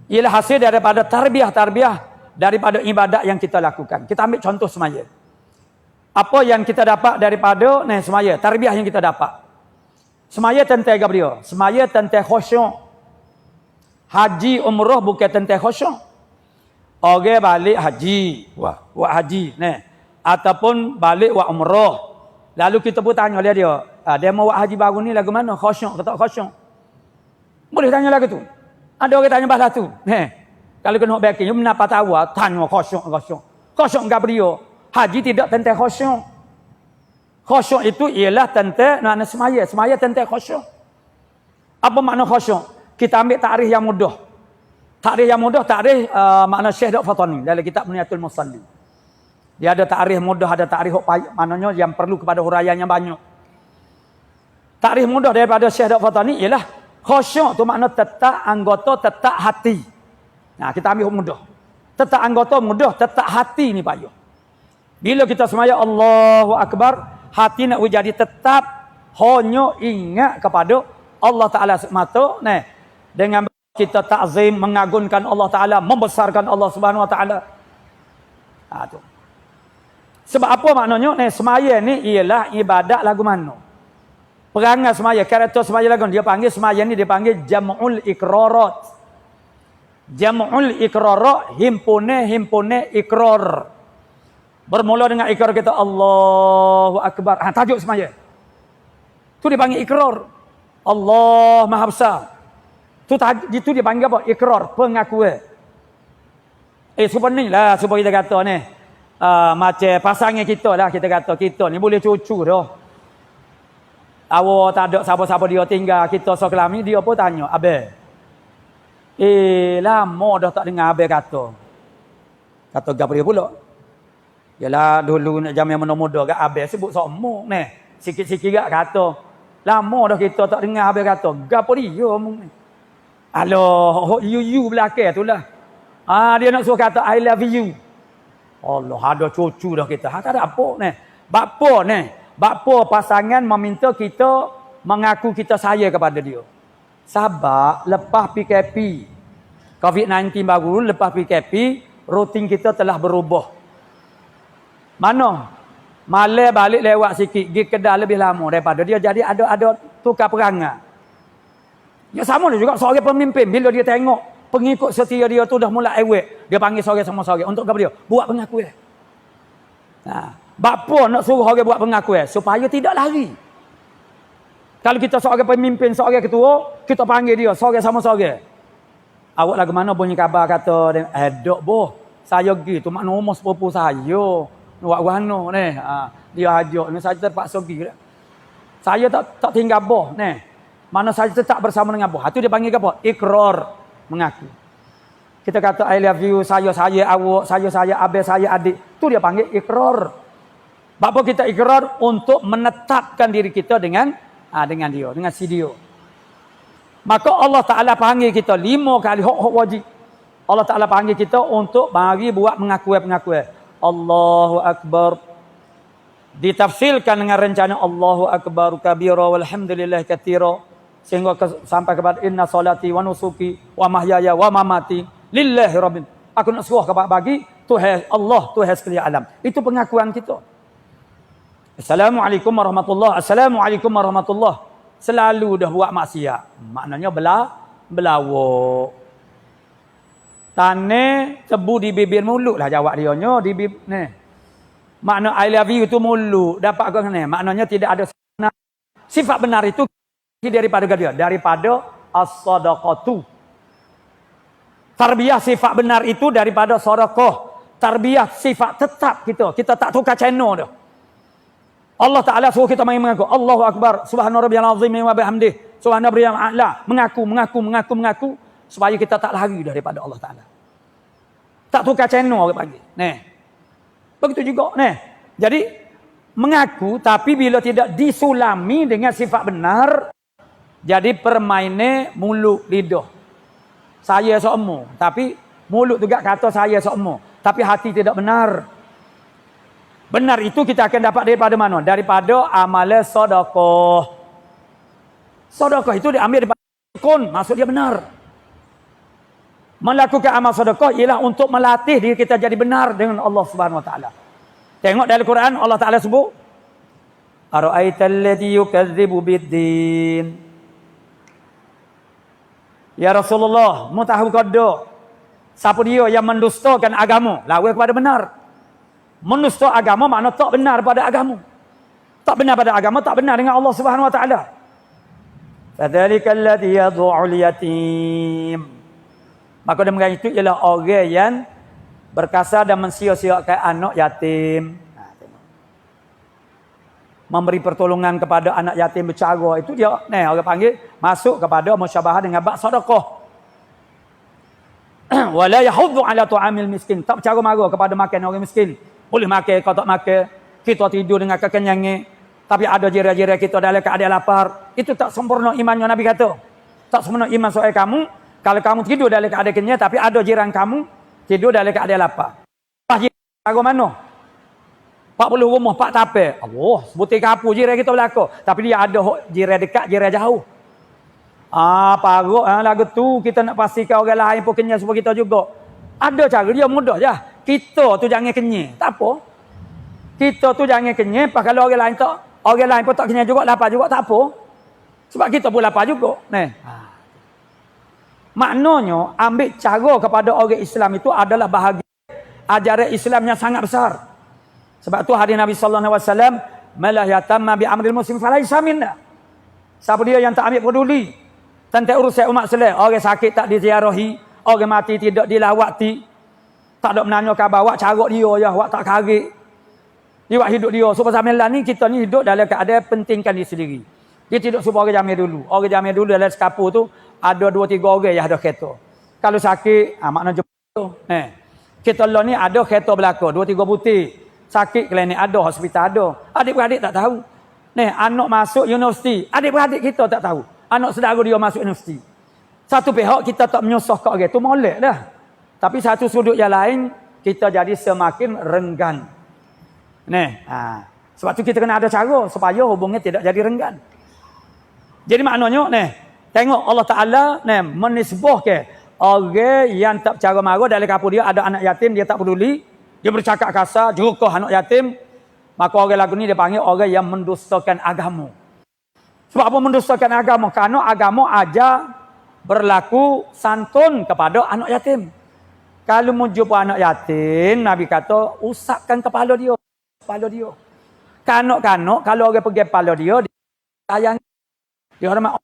Ialah hasil daripada tarbiyah daripada ibadat yang kita lakukan. Kita ambil contoh semaya. Apa yang kita dapat daripada semaya? Tarbiyah yang kita dapat. Semaya tentang apa dia? Semaya tentang khusyuk. Haji umrah bukan tentang khusyuk. Orang balik haji, buat haji, ataupun balik buat umrah. Lalu kita pun tanya dia, dia mau buat haji baru ni lagu mana? Khusyuk ke tak khusyuk? Boleh tanya lagu tu. Ada orang tanya balas tu. Kalau kena backing, kenapa tahu? Tanya khusyuk. Khusyuk enggak beliau. Haji tidak tentang khusyuk. Khusyuk itu ialah tentang makna semaya. Semaya tentang khusyuk. Apa makna khusyuk? Kita ambil takrif yang mudah. Takrif yang mudah, takrif makna Syekh Dr. Fatani dalam kitab Muniyatul Musalli. Dia ada takrif mudah, ada takrif maknanya yang perlu kepada huraian yang banyak. Takrif mudah daripada Syekh Dr. Fatani ialah khusyuk tu makna tetap anggota, tetap hati. Nah, kita ambil mudah. Tetap anggota mudah, tetap hati ni payah. Bila kita semaya Allahu Akbar, hati nak jadi tetap hanya ingat kepada Allah Ta'ala semata. Nah, dengan kita ta'zim, mengagungkan Allah Ta'ala, membesarkan Allah Subhanahu Wa Ta'ala. Tu. Sebab apa maknanya? Semaya ni ialah ibadat lagu mana? Perangai semaya, karakter semaya lagu dia panggil semaya ni dia panggil jam'ul ikrarat. Jam'ul ikrarat, himpune ikrar. Bermula dengan ikrar kita Allahu Akbar. Tajuk semaya. Tu dipanggil ikrar. Allah Maha Besar. Itu dia panggil apa? Ikrar, pengakuan. Supaya kita kata ni. Macam pasangan kita lah, kita kata kita ni boleh cucu dah. Awak tak ada siapa-siapa dia tinggal, kita sekelam ni, dia pun tanya, Abang. Lama dah tak dengar Abang kata. Kata gapa dia pula? Yalah dulu nak jam yang muda-muda kat Abang sebut sokmuk ni. Sikit-sikit gak kata. Lama dah kita tak dengar Abang kata, gapa dia omong ni? Aloh, you belakang tu lah. Dia nak suruh kata I love you. Allah, ada cucu dah kita. Tak ada apa ni. Bapa ni. Bapa pasangan meminta kita mengaku kita sayang kepada dia. Sebab lepas PKP, COVID-19 baru, lepas PKP, rutin kita telah berubah. Mana? Malam balik lewat sikit, pergi kedai lebih lama daripada dia. Jadi ada tukar perangai. Ya sama juga seorang pemimpin. Bila dia tengok pengikut setia dia tu dah mula ewek, dia panggil seorang sama seorang. Untuk apa dia? Buat pengakuan. Bapa nak suruh orang buat pengakuan supaya tidak lari. Kalau kita seorang pemimpin, seorang ketua, kita panggil dia seorang sama seorang. Awak lagu mana bunyi khabar kata, dok boh, saya pergi tu makna umur sepupu saya. Buat mana ni? Dia ajak ni, saya terpaksa pergi. Saya tak tinggal boh ni. Mana saya tetap bersama dengan boh. Itu dia panggil apa? Ikrar, mengaku. Kita kata I love you, saya awak, saya abang, saya adik. Itu dia panggil ikrar. Bapa kita ikrar untuk menetapkan diri kita dengan dia, dengan si dia. Maka Allah Ta'ala panggil kita 5 kali hak wajib. Allah Ta'ala panggil kita untuk mari buat pengakuan-pengakuan. Allahu Akbar. Ditafsirkan dengan rencana Allahu Akbar kabira walhamdulillah katsira. Sehingga sampai kepada inna salati wa nusuki wa mahyaya wa mamati lillahi rabbil. Aku nak suruh kepada bagi Tuhan Allah, Tuhan sekalian alam. Itu pengakuan kita. Assalamualaikum warahmatullahi. Assalamualaikum warahmatullahi. Selalu dah buat maksiat. Maknanya belawak. Tane tebu di bibir mulut lah jawab dia nya di bibir ni. Makna I love you tu mulut dapat ke ni. Maknanya tidak ada sifat benar itu daripada dia, daripada as-sadaqatu. Tarbiyah sifat benar itu daripada sedekah. Tarbiyah sifat tetap kita tak tukar channel dah. Allah Ta'ala suruh kita mengaku Allahu Akbar, subhana rabbiyal azim wa bihamdih, subhana rabbiyal a'la, mengaku supaya kita tak lari daripada Allah Ta'ala. Tak tukar channel orang panggil. Begitu juga. Jadi mengaku tapi bila tidak disulami dengan sifat benar, jadi permainan mulut lidah. Saya sokmo, tapi mulut juga kata saya sokmo, tapi hati tidak benar. Benar itu kita akan dapat daripada mana? Daripada amalan sedekah. Sedekah itu diambil daripada kun, maksud dia benar. Melakukan amal sedekah ialah untuk melatih diri kita jadi benar dengan Allah Subhanahu Wa Taala. Tengok dalam Quran Allah Taala sebut, "Ara'aital ladzi yukadzibu bid-din." Ya Rasulullah, mu tahu kada siapa dia yang mendustakan agama, lawan kepada benar. Mendusta agama makna tak benar pada agama. Tak benar pada agama, tak benar dengan Allah Subhanahu Wa Taala. Fadzalikal ladzi yad'ul yatim. Maka demikian itu ialah orang yang berkasar dan mensia-siakan anak yatim. Memberi pertolongan kepada anak yatim bercara. Itu dia, orang panggil masuk kepada musyabahah dengan bab sedekah. Wala yahuddu ala tu'amil miskin. Tak bercara marah kepada makan orang miskin. Boleh makan, kau tak makan. Kita tidur dengan kekenyangan. Tapi ada jiran-jiran kita dalam keadaan lapar. Itu tak sempurna imannya, Nabi kata. Tak sempurna iman soal kamu. Kalau kamu tidur dalam keadaan kenyang, tapi ada jiran kamu tidur dalam keadaan lapar. Jiran mana? 40 rumah, 4 tapir. Allah, sebutir kapu jiran kita belakang. Tapi dia ada jiran dekat, jiran jauh. Parut lagu tu kita nak pastikan orang lain pun kenyang supaya kita juga. Ada cara dia mudah je. Kita tu jangan kenyang. Tak apa. Kita tu jangan kenyang. Kalau orang lain pun tak kenyang juga, lapar juga, tak apa. Sebab kita pun lapar juga. Maknanya ambil cara kepada orang Islam itu adalah bahagian ajaran Islam yang sangat besar. Sebab tu hadis Nabi sallallahu alaihi wasallam, "Malah yatamma bi amril muslim falaisa minna." Siapa dia yang tak ambil peduli tentang urusan umat Islam, orang sakit tak diziarahi, orang mati tidak dilawati, tak ada menanya khabar, awak carut dia je, awak tak karik. Dia buat hidup dia. So pasal ni kita ni hidup dalam keadaan pentingkan diri sendiri. Dia tidak suruh orang jamil dulu. Orang jamil dulu dalam sekapur tu ada 2-3 orang yang ada kereta. Kalau sakit, makna jemput. Kita lah ni ada kereta belakang, 2-3 butir. Sakit klinik ada, hospital ada. Adik-beradik tak tahu. Anak masuk universiti, adik-beradik kita tak tahu. Anak saudara dia masuk universiti. Satu pihak kita tak menyusah kat orang tu, molek dah. Tapi satu sudut yang lain, kita jadi semakin renggan. Sebab tu kita kena ada cara supaya hubungnya tidak jadi renggan. Jadi maknanya, tengok Allah Ta'ala menisbahkan orang yang tak bercara marah dalam kapur dia ada anak yatim, dia tak peduli, dia bercakap kasar, jerukah anak yatim, maka orang lagu ni dia panggil orang yang mendustakan agama. Sebab apa mendustakan agama? Kerana agama ajar berlaku santun kepada anak yatim. Kalau menjumpa anak yatim, Nabi kata, usapkan kepala dia. Kanak-kanak, kalau orang pergi kepala dia sayang. Dia hormat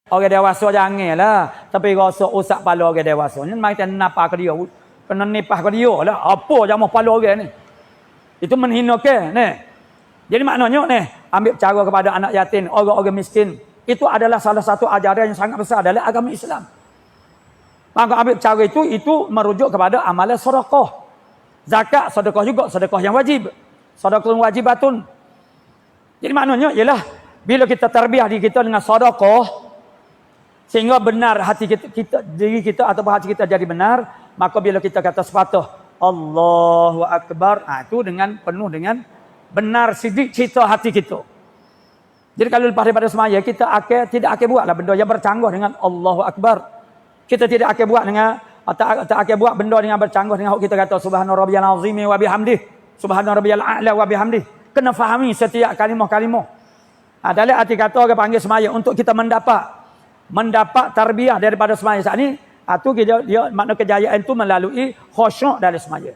orang dewasa janganlah. Tapi rasa usap kepala orang dewasa. Ni mari kita napa ke dia. Kena nipah ke dia lah. Apa jamah kepala orang ni? Itu menghinakan. Jadi maknanya ambil cara kepada anak yatim, orang-orang miskin. Itu adalah salah satu ajaran yang sangat besar dalam agama Islam. Maka ambil cara itu merujuk kepada amalan sedekah. Zakat, sedekah juga, sedekah yang wajib. Sedekah wajibatun. Jadi maknanya ialah bila kita terbiah diri kita dengan sedekah sehingga benar hati kita diri kita atau hati kita jadi benar, maka bila kita kata sepatah Allahu Akbar, itu dengan penuh dengan benar sidik cita hati kita. Jadi kalau lepas daripada semaya kita tidak akan buatlah benda yang bercanggah dengan Allahu Akbar. Kita tidak akan buat dengan tak akan buat benda dengan bercanggah dengan kita kata subhana rabbiyal azim wa bihamdih, subhana rabbiyal a'la wa bihamdih. Kena fahami setiap kalimah-kalimah. Dalam arti kata orang panggil semaya untuk kita mendapat tarbiyah daripada semaya saat ni, itu dia makna kejayaan itu melalui khusyuk dalam semaya.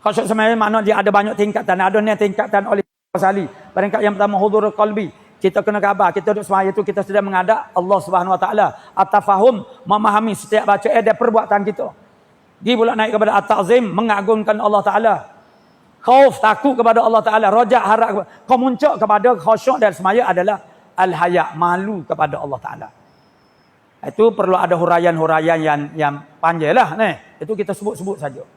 Khusyuk semaya makna dia ada banyak tingkatan. Ada ni tingkatan oleh Ghazali. Peringkat yang pertama hudurul qalbi. Kita kena khabar, kita duduk semaya itu kita sedang menghadap Allah Subhanahu Wa Taala. At-tafahum, memahami setiap bacaan dan perbuatan kita. Dia pula naik kepada at-ta'zim, mengagungkan Allah Taala. Khauf, takut kepada Allah Taala, rajak, harap. Kau muncul kepada khusyuk dan semaya adalah al-haya, malu kepada Allah Taala. Itu perlu ada huraian-huraian yang panjanglah. Itu kita sebut-sebut saja.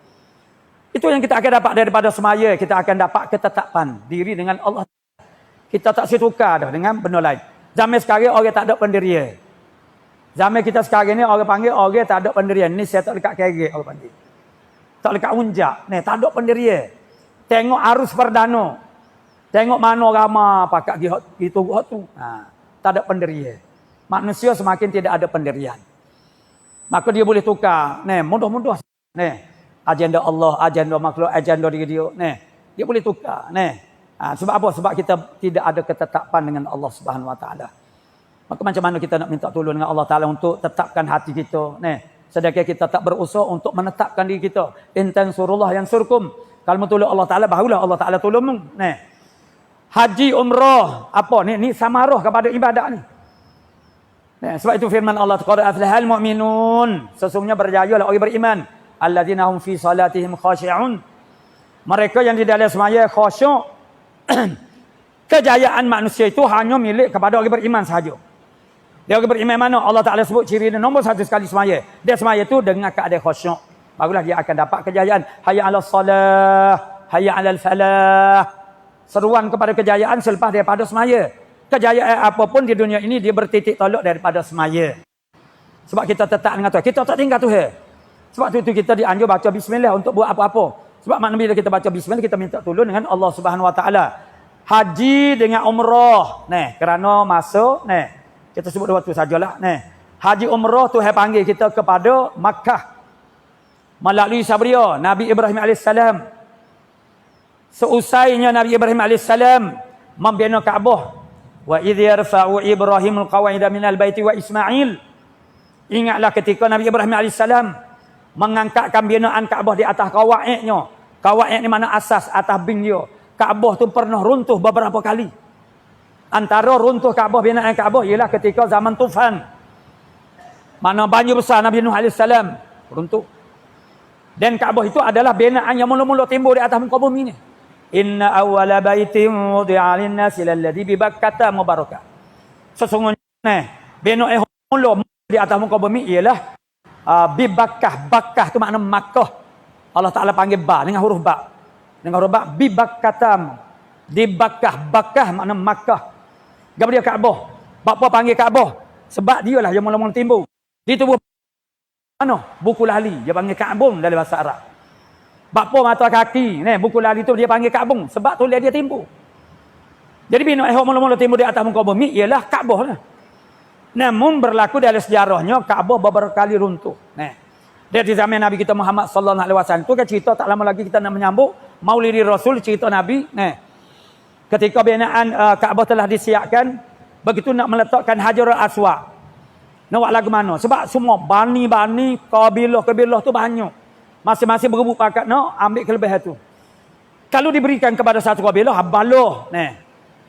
Itu yang kita akan dapat daripada semaya. Kita akan dapat ketetapan diri dengan Allah. Kita tak setukar dah dengan benda lain. Zaman sekarang orang tak ada pendirian. Zaman kita sekarang ni orang panggil orang tak ada pendirian. Ni saya tak dekat kerek orang panggil. Tak dekat unjak. Tak ada pendirian. Tengok arus perdana. Tengok mana ramai pakat gitu tu. Tak ada pendirian. Manusia semakin tidak ada pendirian. Maka dia boleh tukar. Mudah-mudah. Agenda Allah, agenda makhluk, agenda diri dia. Dia boleh tukar. Sebab apa? Sebab kita tidak ada ketetapan dengan Allah Subhanahu Wa Taala. Maka macam mana kita nak minta tolong dengan Allah Taala untuk tetapkan hati kita? Sedangkan kita tak berusaha untuk menetapkan diri kita. In tansurullah yansurkum. Kalau tolong Allah Taala, barulah Allah Taala tolongmu. Haji, umrah, apa ni samaruh kepada ibadat ni. Sebab itu firman Allah, qad aflahal mu'minun. Sesungguhnya berjayalah orang beriman. Alladzina hum fi salatihim khashi'un. Mereka yang di dalam semaya khusyuk. Kejayaan manusia itu hanya milik kepada orang beriman sahaja. Dia orang beriman mana? Allah Ta'ala sebut ciri dia nombor satu sekali semaya. Dia semaya tu dengan keadaan khusyuk. Barulah dia akan dapat kejayaan. Hayya 'alas salah, hayya 'alal falah. Seruan kepada kejayaan selepas daripada semaya. Kejayaan apapun di dunia ini dia bertitik tolak daripada semaya. Sebab kita tetap dengan Tuhan. Kita tak tinggal Tuhan. Sebab tu kita dianjur baca bismillah untuk buat apa-apa. Sebab makna bila kita baca bismillah kita minta tolong dengan Allah Subhanahu Wa Taala. Haji dengan umrah. Kerana masuk kita sebut dua tu sajalah. Haji umrah Tuhan panggil kita kepada Makkah. Melalui Sabria Nabi Ibrahim AS. Seusainya Nabi Ibrahim AS membina Kaabah. Wa idh yarfa'u Ibrahimul qawaida minal baiti wa Ismail. Ingatlah ketika Nabi Ibrahim AS mengangkatkan binaan Kaabah di atas kawaidnya. Kawaid ni mana asas atas bin dia. Kaabah tu pernah runtuh beberapa kali. Antara runtuh Kaabah, binaan Kaabah ialah ketika zaman tufan. Mana banjir besar Nabi Nuh AS runtuh. Dan Kaabah itu adalah binaan yang mula-mula timbul di atas muka bumi ni. Inna awwala baitin wudi'a lin-nasi lalladzi bi Bakkah mubarakah. Sesungguhnya binaan mula di atas muka bumi ialah bi Bakkah. Bakkah tu makna Makkah. Allah Ta'ala panggil ba dengan huruf ba. Dengan huruf ba bi Bakkah. Di Bakkah. Bakkah makna Makkah. Gapo dia Kaabah? Bapa panggil Kaabah sebab dialah yang mula-mula timbul. Di tubuh mana? Buku lali. Dia panggil Kaabung dalam bahasa Arab. Bapa mata kaki, buku lali tu dia panggil Kaabung sebab tu dia timbul. Jadi bina mula-mula timbul di atas muka bumi ialah Kaabah lah. Namun berlaku dalam sejarahnya Kaabah beberapa kali runtuh. Dia di zaman Nabi kita Muhammad sallallahu alaihi wasallam tu kan cerita tak lama lagi kita nak menyambut Maulidi Rasul cerita Nabi. Ketika binaan Kaabah telah disiapkan, begitu nak meletakkan Hajarul Aswad. Nak buat lagu mana? Sebab semua bani-bani, kabilah-kabilah tu banyak. Masing-masing berebut pakat nak ambil kelebihan tu. Kalau diberikan kepada satu kabilah, balah.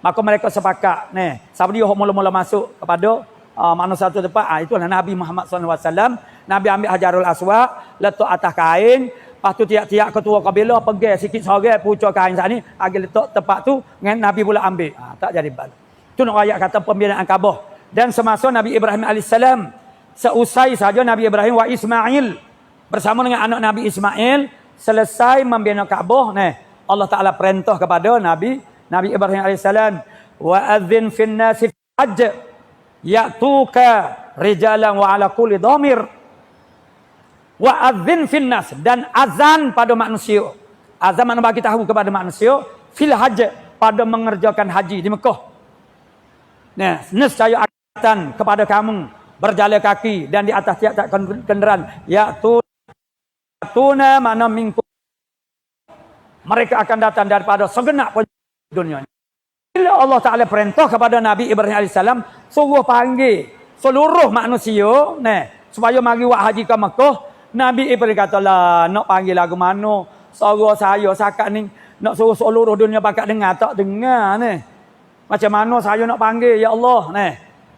Maka mereka sepakat. Siapa dia mula-mula masuk kepada mana satu tempat. Itulah Nabi Muhammad SAW. Nabi ambil Hajarul Aswad, letak atas kain. Lepas tu tiap-tiap ketua kabilah pergi sikit sorang pucuk kain saat ni. Agar letak tempat tu, dengan Nabi pula ambil. Tak jadi bal. Itu nak ayat kata pembinaan Kaabah. Dan semasa Nabi Ibrahim AS, seusai saja Nabi Ibrahim wa Ismail bersama dengan anak Nabi Ismail selesai membina Kaabah, Allah Taala perintah kepada Nabi Ibrahim AS, wa adzin fin nasi hajj ya'tuka rijalan wa ala kulli dhamir. Wa adzin fin nas, dan azan pada manusia. Azan makna bagi tahu kepada manusia fil hajj, pada mengerjakan haji di Mekah. Nescaya akan kepada kamu berjalan kaki dan di atas tiap-tiap kenderaan. Ya'tuna mana minkum, mereka akan datang daripada segenap dunia. Bila Allah Ta'ala perintah kepada Nabi Ibrahim AS, suruh panggil seluruh manusia supaya mari buat haji ke Mekah. Nabi Ibrahim kata lah, nak panggil lagu mana? Suara saya sakat ni nak suruh seluruh dunia pakat dengar, tak dengar Macam mana saya nak panggil ya Allah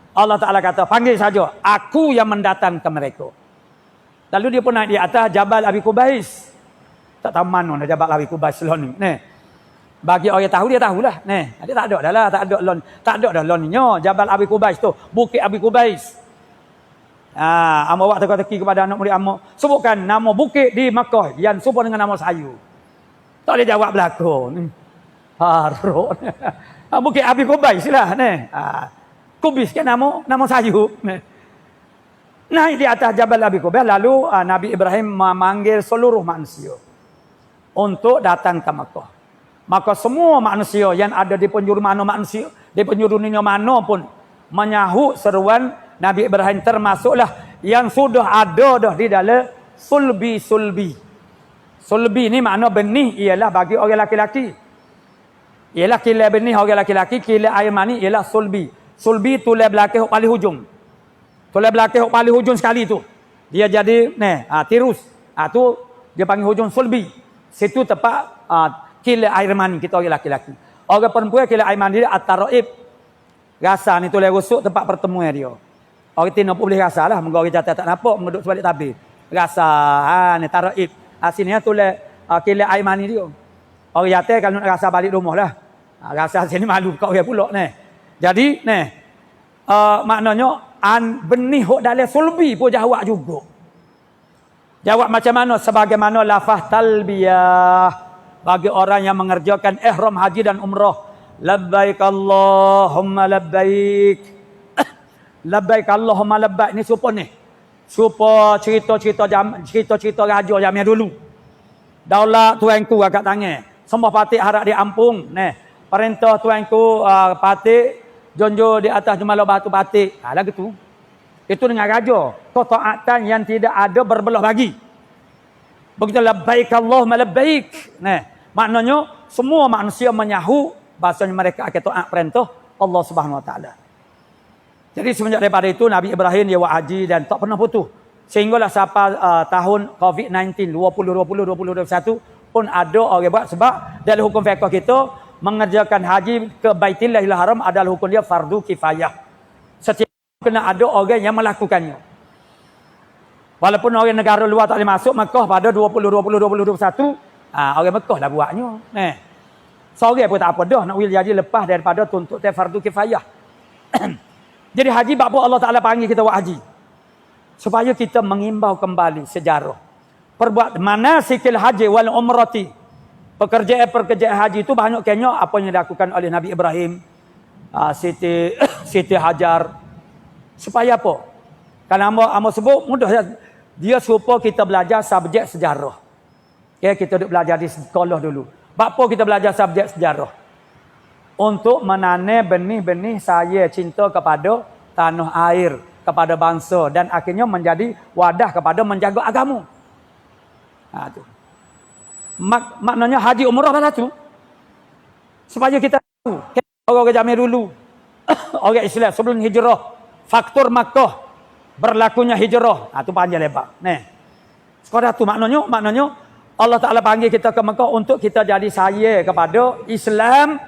Allah Ta'ala kata panggil saja, aku yang mendatangkan mereka. Lalu dia pun naik di atas Jabal Abi Qubais. Tak tahu mana Jabal Abi Qubais lah ni. Bagi orang tahu dia tahulah. Dia tak ada dah lah, tak ada dah lonnya Jabal Abi Qubais tu, Bukit Abi Qubais. Amo buat teka-teki kepada anak murid amo, sebutkan nama bukit di Makkah yang serupa dengan nama saya. Tak boleh jawab belakang. Harut. Bukit Abi Qubais lah Kubis kan nama sayup. Naik di atas Jabal Abi Qubais, lalu Nabi Ibrahim memanggil seluruh manusia untuk datang ke Makkah. Maka semua manusia yang ada di penjuru mana manusia, di penjuru dunia mana pun menyahut seruan Nabi Ibrahim, termasuklah yang sudah ada dah di dalam sulbi. Sulbi ni makna benih ialah bagi orang laki-laki. Ialah kilai benih orang laki-laki, kilai air mani ialah sulbi. Sulbi tulai belakang paling hujung. Tulai belakang paling hujung sekali tu. Dia jadi tirus. Tu dia panggil hujung sulbi. Situ tempat kilai air mani kita orang laki-laki. Orang perempuan kilai air mani dia at-taraib. Rasa ni tulai rusuk tempat pertemuan dia. Orang tina pun boleh rasa lah. Moga orang jatuh tak nampak, mengeduk sebalik tabir. Rasa ni taraib. Sini tulai kilai air mani dia. Orang jatuh kalau nak rasa balik rumah lah. Rasa sini malu kau orang pula Jadi maknanya benih hok dalam sulbi pun jawab juga. Jawab macam mana? Sebagaimana lafaz talbiyah bagi orang yang mengerjakan ihram haji dan umrah. Labbaik Allahumma labbaik. Labbaik Allahumma labbaik ni supaya ni. Supaya cerita-cerita raja zaman dulu. Daulat tuanku agak tangan. Semua patik harap diampung. Perintah tuanku patik jonjo di atas jumlah batu batik. Lagu tu. Itu dengan raja. Ketaatan yang tidak ada berbelah bagi. Begitu labbaik Allahumma labbaik. Maknanya semua manusia menyahu bahasanya mereka akan taat perintah Allah Subhanahu Wa Taala. Jadi semenjak daripada itu Nabi Ibrahim dia buat haji dan tak pernah putus. Sehinggalah sampai tahun COVID-19 2021 pun ada orang buat sebab dalam hukum fiqh kita mengerjakan haji ke Baitillahil Haram adalah hukum dia fardu kifayah. Setiap kena ada orang yang melakukannya. Walaupun orang negara luar tak boleh masuk Mekah pada 2021, orang Mekah lah buatnya. Seorang pun tak apa dah nak wil haji lepas daripada tuntut fardu kifayah. Jadi haji bab Allah Taala panggil kita buat haji. Supaya kita mengimbau kembali sejarah. Perbuat manasikil haji wal umrati. Pekerjaan haji itu banyak kenya apa yang dilakukan oleh Nabi Ibrahim, Siti Hajar. Supaya apa? Kalau amba sebut mudah dia supaya kita belajar subjek sejarah. Kita duduk belajar di sekolah dulu. Apa kita belajar subjek sejarah? Untuk menanam benih-benih saya cinta kepada tanah air, kepada bangsa dan akhirnya menjadi wadah kepada menjaga agama. Tu. Maknanya haji umrah pada tu. Supaya kita tahu orang zaman dulu orang Islam sebelum hijrah, faktor Makkah berlakunya hijrah. Itu panjang lebar. Sekarang tu maknanya Allah Ta'ala panggil kita ke Mekah untuk kita jadi saya kepada Islam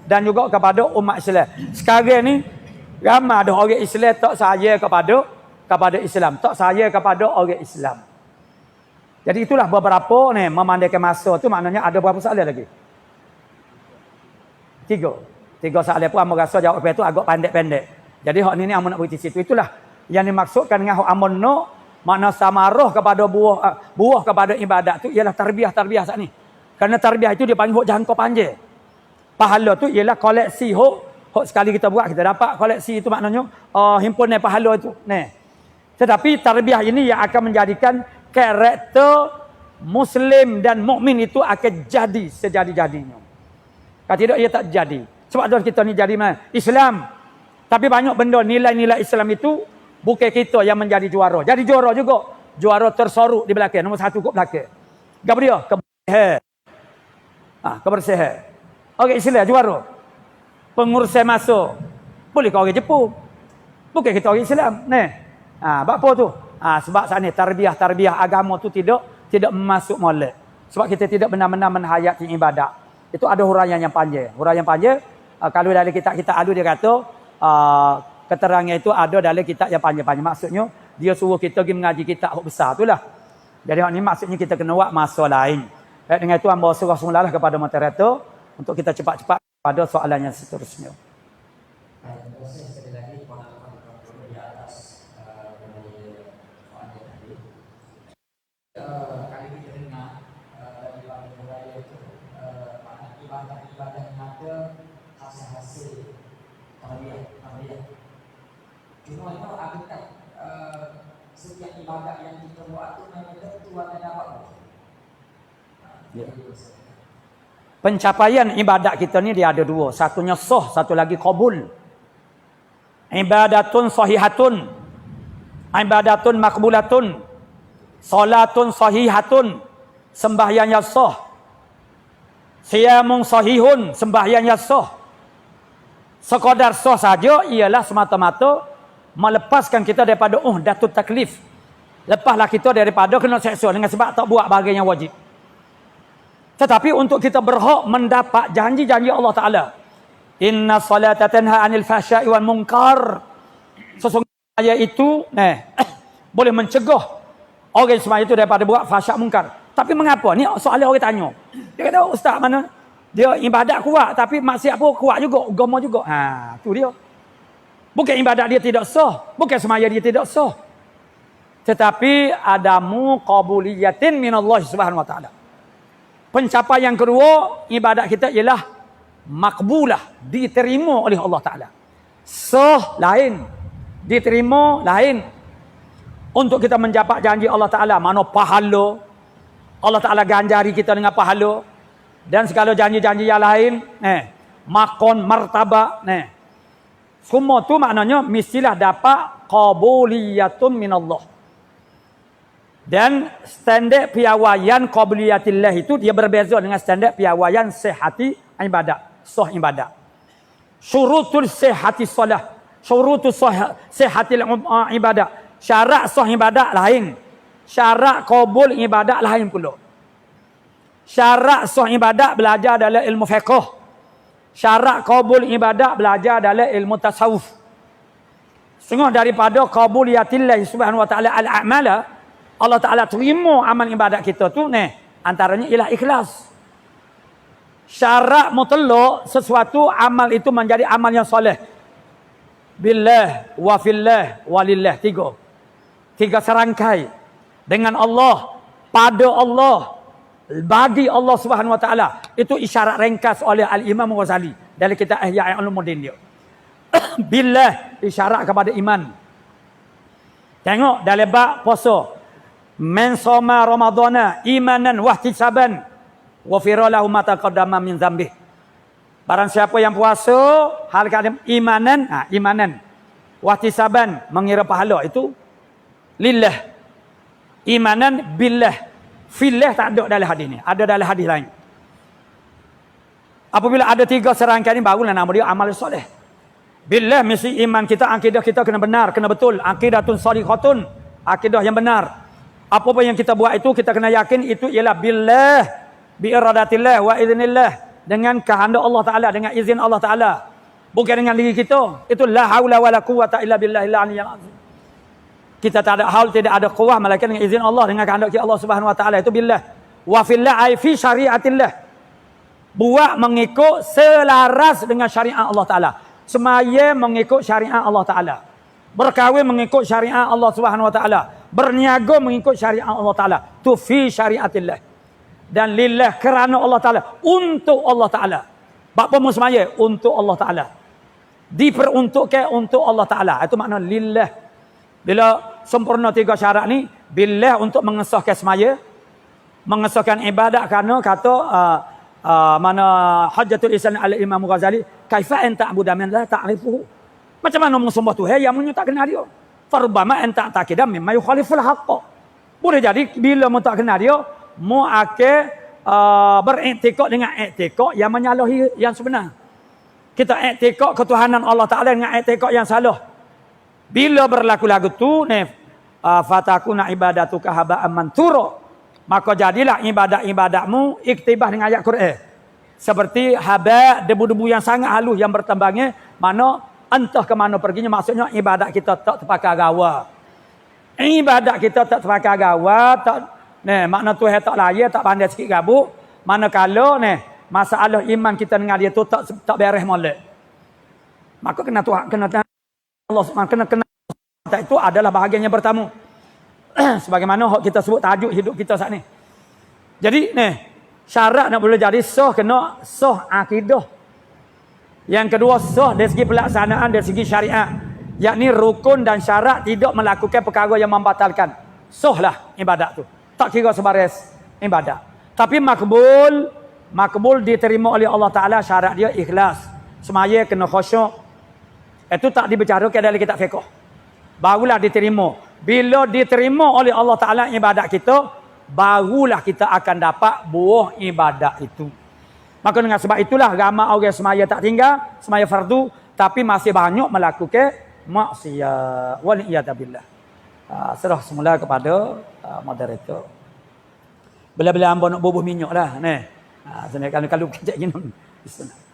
dan juga kepada umat Islam. Sekarang ni ramai ada orang Islam tak saya kepada Islam, tak saya kepada orang Islam. Jadi itulah beberapa memandaikan masa tu maknanya ada berapa soalan lagi? 3 soalan pun amba rasa jawab itu agak pendek-pendek. Jadi hak ni amba nak beritahu situ. Itulah yang dimaksudkan dengan hak amba nak makna samarah kepada buah kepada ibadat tu ialah tarbiyah saat ni. Kerana tarbiyah itu dia panggil hak jangka panjang. Pahala tu ialah koleksi hak sekali kita buat kita dapat koleksi itu maknanya himpunan pahala itu. Tetapi tarbiyah ini yang akan menjadikan karakter Muslim dan mukmin itu akan jadi sejadi-jadinya. Kalau tidak ia tak jadi. Sebab tu kita ni jadi mana? Islam. Tapi banyak benda nilai-nilai Islam itu bukan kita yang menjadi juara. Jadi juara juga. Juara tersorok di belakang. Nombor 1 kat belakang. Apa dia? Kebersihan. Kebersihan. Orang Islam juara. Pengurusan masa. Boleh ke orang Jepun? Bukan kita orang Islam. Apa tu? Sebab saat ni tarbiyah agama tu tidak masuk molek. Sebab kita tidak benar-benar menghayati ibadat. Itu ada huraian yang panjang. Huraian panjang kalau dalam kitab kita ada dia kata keterangan itu ada dalam kitab yang panjang-panjang. Maksudnya dia suruh kita pergi mengaji kitab hak besar itulah. Jadi hak ni maksudnya kita kena buat masa lain. Dengan itu hamba surah semula kepada moderator untuk kita cepat-cepat pada soalan yang seterusnya. Kali kita dengar dari bagi budaya itu makna ibadah yang ada hasil tarbiyah. Cuma itu hakikat setiap ibadah yang kita buat itu memang tentu akan dapat. Pencapaian ibadat kita ni dia ada 2. Satunya sah, satu lagi qabul. Ibadatun sahihatun. Ibadatun makbulatun. Salatun sahihatun, sembahyang yang sah. Siyamun sahihun, sembahyang yang sah. Sekadar sah saja ialah semata-mata melepaskan kita daripada datut taklif. Lepaslah kita daripada kena seksa dengan sebab tak buat bahagian yang wajib. Tetapi untuk kita berhak mendapat janji-janji Allah Ta'ala. Inna salata tanha anil fahsya'i wal munkar. Sesungguhnya itu boleh mencegah orang semua itu daripada buat fahsyak mungkar. Tapi mengapa? Ni soalan orang tanya. Dia kata, ustaz mana? Dia ibadat kuat tapi maksiat pun kuat juga, agama juga. Tu dia. Bukan ibadat dia tidak sah, bukan semaya dia tidak sah. Tetapi adamu qabuliyatin minallah Subhanahu wa taala. Pencapaian kedua, ibadat kita ialah makbulah, diterima oleh Allah taala. Sah lain, diterima lain. Untuk kita mendapat janji Allah taala, mana pahala Allah taala ganjari kita dengan pahala dan segala janji-janji yang lain, makon martabak, semua tu maknanya mestilah dapat qabuliyatun minallah. Dan standard piawaian qabuliyatillah itu dia berbeza dengan standard piawaian sihati ibadat, sah ibadat. Syurutul sihati solah, syurutul sihatil ibadat. Syarat sah ibadat lain, syarat qabul ibadat lain pula. Syarat sah ibadat belajar dalam ilmu fiqh. Syarat qabul ibadat belajar dalam ilmu tasawuf. Setengah daripada qabuliyatillah subhanahu wa ta'ala al-a'mala, Allah Ta'ala terima amal ibadat kita tu, antaranya ialah ikhlas. Syarat mutlak sesuatu amal itu menjadi amal yang soleh. Billah, wa fillah, walillah. Tiga serangkai. Dengan Allah, pada Allah, bagi Allah Subhanahu wa taala. Itu isyarat ringkas oleh Al-Imam Ghazali dalam kitab Ihya Ulumuddin dia. Billah isyarat kepada iman. Tengok dalam bab puasa. Man shoma ramadhana imanan wa ihtisaban wa firalahu ma taqaddama min dzambih. Barang siapa yang puasa hal keadaan imanan wa ihtisaban mengira pahala itu lillah. Imanan billah. Fillah tak ada dalam hadis ni. Ada dalam hadis lain. Apabila ada tiga serangkaian ni, barulah nama dia amal soleh. Billah mesti iman kita, akidah kita kena benar, kena betul. Aqidatun shadiqatun. Akidah yang benar. Apa-apa yang kita buat itu, kita kena yakin itu ialah billah. Biiradatillah wa idznillah. Dengan kehendak Allah Ta'ala, dengan izin Allah Ta'ala. Bukan dengan diri kita. Itu la haula wa la quwwata illa billahil aliyyil azim. Kita tak ada haul, tidak ada kuwah, melainkan dengan izin Allah, dengan kehendak Allah Subhanahu wa taala. Itu billah. Wa fillah ay fi syariatillah. Buat mengikut selaras dengan syariat Allah taala. Semaya mengikut syariat Allah taala. Berkahwin mengikut syariat Allah Subhanahu wa taala. Berniaga mengikut syariat Allah taala. Tu fi syariatillah. Dan lillah, kerana Allah taala, untuk Allah taala. Bab apa semaya? Untuk Allah taala. Diperuntukkan untuk Allah taala. Itu makna lillah. Bila sempurna tiga syarat ni, billah untuk mengesahkan semaya, mengesahkan ibadat, kerana kata mana Hujjatul Islam al-Imam Ghazali, kaifa anta abuda man la ta'rifuhu. Macam mana menyembah Tuhan yang tak kenal dia? Farbama anta ta'kida mimma yukhaliful haqq. Boleh jadi bila mu tak kenal dia, mu akan beriktikad dengan iktikad yang menyalahi yang sebenar. Kita iktikad ketuhanan Allah Taala dengan iktikad yang salah. Bila berlaku lagu tu, fatakuna ibadatuka haba'an mansura, maka jadilah ibadat-ibadatmu iktibah dengan ayat Quran. Seperti haba, debu-debu yang sangat halus yang bertambangnya, mana entah ke mana perginya, maksudnya ibadat kita tak terpakai gawa. Ibadat kita tak terpakai gawa, makna Tuhan tak layak, tak pandai sikit gabuk. Manakala masalah iman kita dengan dia tu tak beres molek. Maka kena Tuhan, kena Allah kena itu adalah bahagian yang pertama. Sebagaimana kita sebut tajuk hidup kita saat ni. Jadi syarat nak boleh jadi sah, kena sah akidah. Yang kedua sah dari segi pelaksanaan, dari segi syariat, yakni rukun dan syarat tidak melakukan perkara yang membatalkan. Sahlah ibadat tu. Tak kira sebaris ibadat. Tapi makbul diterima oleh Allah Taala, syarat dia ikhlas. Semaya kena khusyuk. Itu tak dibicarakan dalam kitab fiqh. Barulah diterima. Bila diterima oleh Allah Ta'ala ibadat kita, barulah kita akan dapat buah ibadat itu. Maka dengan sebab itulah ramai orang semaya tak tinggal, semaya fardu, tapi masih banyak melakukan maksiat. Waliyadabillah. Serah semula kepada moderator. Bila-bila hamba nak bubuh minyak lah. Kalau kecek gini. Bismillah.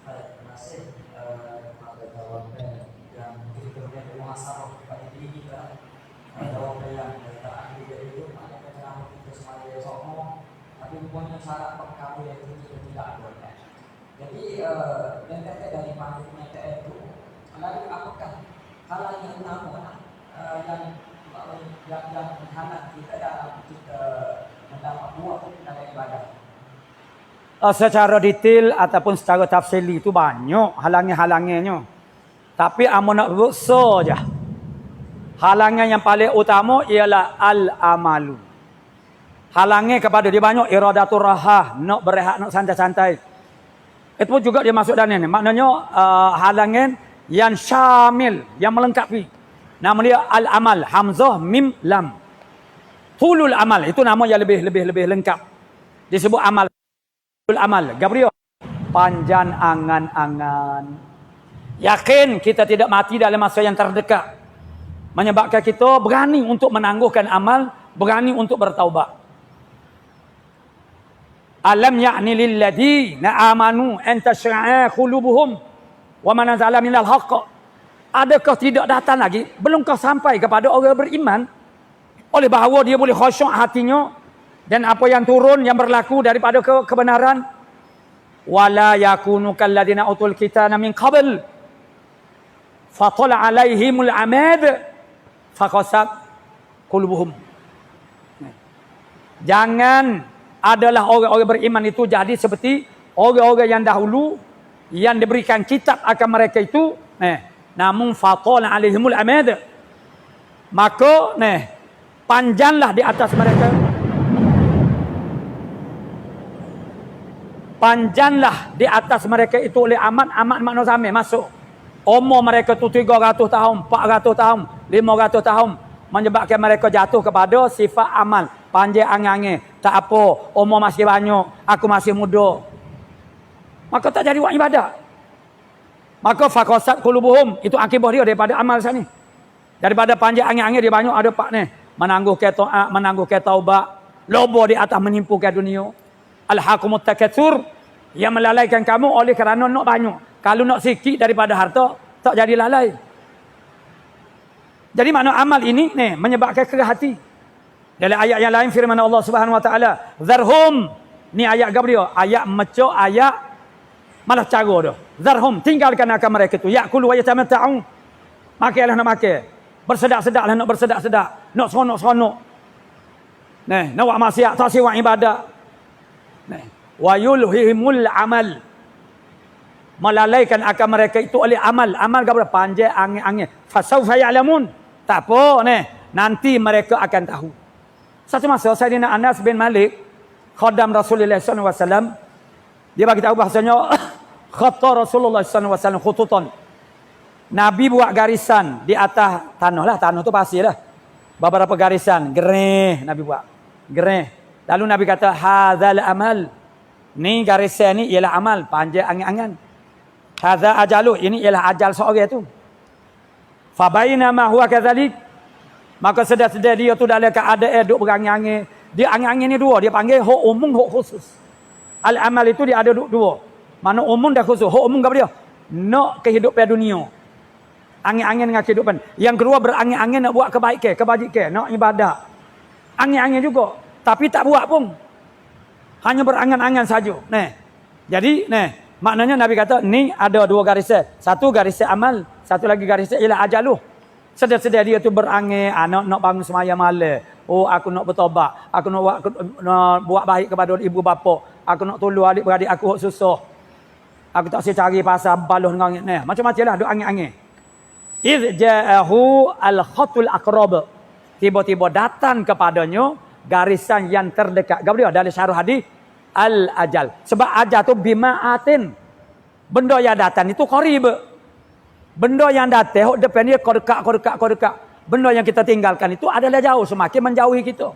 Syarat perkara yang itu tidak ada. Jadi yang kata dari panduannya itu, lalu apakah halang yang utama yang menghalang kita dalam kita mendapat buah dalam ibadah. Secara detail ataupun secara tafsili itu banyak halangan-halangannya. Tapi amun nak sebut saja. Halangan yang paling utama ialah al-amalu. Halangan kepada dia banyak iradatul rahah, nak berehat, nak santai-santai. Itu pun juga dia masuk dalam ni. Maknanya halangan yang syamil, yang melengkapi. Nama dia al-amal, hamzah mim lam. Tulul amal, itu nama yang lebih lengkap. Disebut amal. Tulul amal, Gabriel. Panjang angan-angan. Yakin kita tidak mati dalam masa yang terdekat. Menyebabkan kita berani untuk menangguhkan amal, berani untuk bertaubat. Alam ya'ni lilladina amanu an tashra'a qulubuhum wa man nazala minal haqq. Adakah tidak datang lagi, belumkah sampai kepada orang beriman oleh bahawa dia boleh khusyuk hatinya dan apa yang turun yang berlaku daripada kebenaran. Wala yakunu kalladina utul kitana min qabl fatala alaihimul amad faqasat qulubuhum. Jangan adalah orang-orang beriman itu jadi seperti orang-orang yang dahulu yang diberikan kitab akan mereka itu, namun fatala alaihimul amad, maka panjanglah di atas mereka, panjanglah di atas mereka itu oleh amat makna sama masuk. Umur mereka tu 300 tahun, 400 tahun, 500 tahun, menyebabkan mereka jatuh kepada sifat amal panjang angan-angan. Tak apa, umur masih banyak, aku masih muda, maka tak jadi buat ibadat. Maka faqasat qulubuhum, itu akibat dia daripada amal sana. Daripada panjang angan-angan dia banyak ada pak ni, menangguhkan taat, menangguhkan taubat, lobo di atas menimpukan dunia. Al-hakumut takatsur, yang melalaikan kamu oleh kerana nak banyak. Kalau nak sikit daripada harta, tak jadi lalai. Jadi makna amal ini menyebabkan kerah hati. Dalam ayat yang lain firman Allah Subhanahu wa taala, "Zarhum", ni ayat Gabriel, ayat mecah, ayat malah cara dah. "Zarhum", tinggalkan akan mereka itu, ya'kulu wa yatamatta'un. Makanlah nak makan, bersedak-sedaklah nak bersedak-sedak, nak seronok-seronok. Nak buat maksiat, tak siwak ibadat. Wa yulhihimul amal, melalaikan akan mereka itu oleh amal. Amal Gabriel panjang angin-angin. Fasawfa ya'lamun, tak apa nanti mereka akan tahu. Satu masa Sayyidina Anas bin Malik, khaddam Rasulullah SAW, dia bagi tahu bahasanya khatta Rasulullah SAW khututan. Nabi buat garisan di atas tanah lah, tanah tu pasir lah. Beberapa garisan, gereh Nabi buat. Gereh. Lalu Nabi kata, hadzal amal. Ni garisan ni ialah amal, panjang angan-angan. Hadza ajalu, ini ialah ajal seorang tu. Fa bainama huwa kadzalik, maka sedar-sedar dia tu dalam keadaan duk berangin-angin. Dia angin-angin ni dua, dia panggil huk umum, huk khusus. Al amal itu dia ada dua. Mana umum dan khusus. Huk umum apa dia? Nak kehidupan dunia. Angin-angin dengan kehidupan. Yang kedua berangin-angin nak buat kebaikan, kebajikan, nak ibadat. Angin-angin juga, tapi tak buat pun. Hanya berangan-angan saja. Jadi maknanya Nabi kata ni ada dua garisan. Satu garisan amal, satu lagi garisan ialah ajaluh. Sedar-sedar dia tu berangin, nak bangun semaya malam. Oh, aku nak bertobat, aku nak buat baik kepada ibu bapa, aku nak tolong adik-beradik aku hok susah. Aku tak saya cari pasal baluh dengan macam-macam lah duk angin-angin. Iz ja'ahu al-khatul aqrab. Tiba-tiba datang kepadanya garisan yang terdekat. Gabriel dalam syarah hadis al-ajal. Sebab ajal tu bima'atin. Benda yang datang itu qarib. Benda yang datang depan dia kau dekat. Benda yang kita tinggalkan itu adalah jauh, semakin menjauhi kita.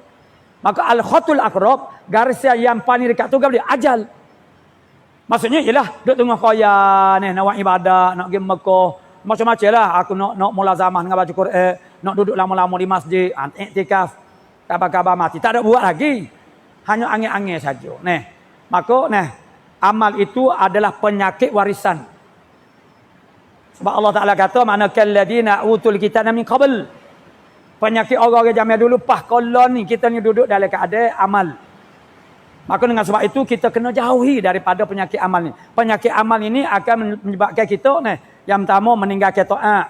Maka al-khatul aqrab, garisan yang paling dekat tu Gabriel ajal. Maksudnya ialah duk tengah kaya ni, nak buat ibadat, nak pergi Mekah, macam-macam lah. Aku nak mulazamah dengan baca Quran, nak duduk lama-lama di masjid, iktikaf, kabar-kabar mati. Tak ada buat lagi. Hanya angin-angin saja. Maka amal itu adalah penyakit warisan. Sebab Allah Ta'ala kata, manakal ladina utul kitab min qabl. Penyakit orang-orang zaman dulu, kolon ni, kita ni duduk dalam keadaan amal. Maka dengan sebab itu, kita kena jauhi daripada penyakit amal ni. Penyakit amal ini akan menyebabkan kita, yang pertama meninggalkan ta'at.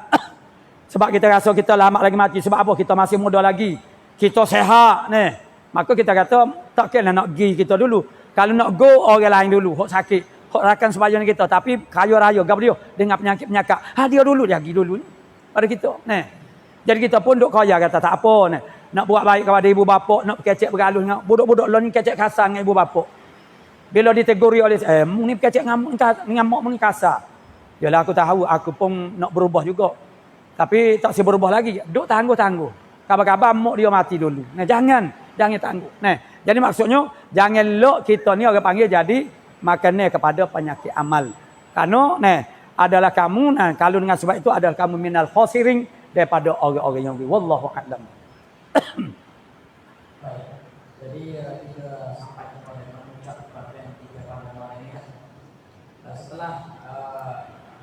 Sebab kita rasa kita lama lagi mati. Sebab apa? Kita masih muda lagi. Kita sehat ni. Maka kita kata tak kena nak pergi kita dulu. Kalau nak go orang lain dulu. Hok sakit, hok rakan sebayang kita. Tapi kaya raya gap dia dengan penyakit-penyakit. Dia dulu dia pergi dulu. Pada kita. Ni. Jadi kita pun duk kaya kata tak apa ni. Nak buat baik kepada ibu bapa, nak kecek bergaluh dengan budak-budak lain ni kecek kasar dengan ibu bapa. Bila diteguri oleh ni kecek dengan mak ni kasar. Yalah aku tahu aku pun nak berubah juga. Tapi tak si berubah lagi. Duk tangguh-tangguh. Kabar-kabar mak dia mati dulu. Nah, jangan tangguh. Nah, jadi maksudnya jangan lok kita ni orang panggil jadi makannya kepada penyakit amal. Karena adalah kamu kalau dengan sebab itu adalah kamu minal khosirin daripada orang-orang yang wallahu a'lam. Baik. Jadi kita sampai kepada mengucap kepada yang 3 pandangan ini kan. Setelah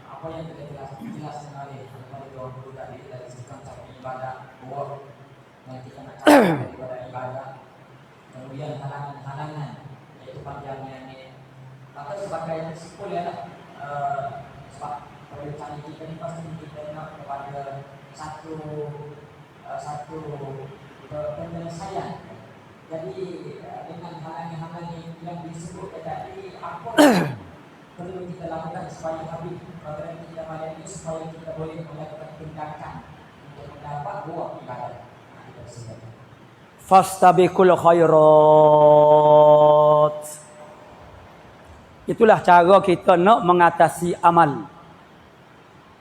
apa yang kita jelaskan oleh orang guru tadi dari sisi konsep ibadah, bahwa yang kita nak capai daripada ibadah, kemudian halangan-halangan yaitu panjangnya ini. Maka sebagai kesimpulan ialah sebab perbincangan kita ini pasti kita nak kepada satu penyelesaian. Jadi dengan halangan-halangan yang disebut tadi, apa perlu kita lakukan supaya habis program kita malam ini, supaya kita boleh melakukan tindakan untuk mendapat buah ibadah. Kita silakan. Fastabiqul khairat. Itulah cara kita nak mengatasi amal.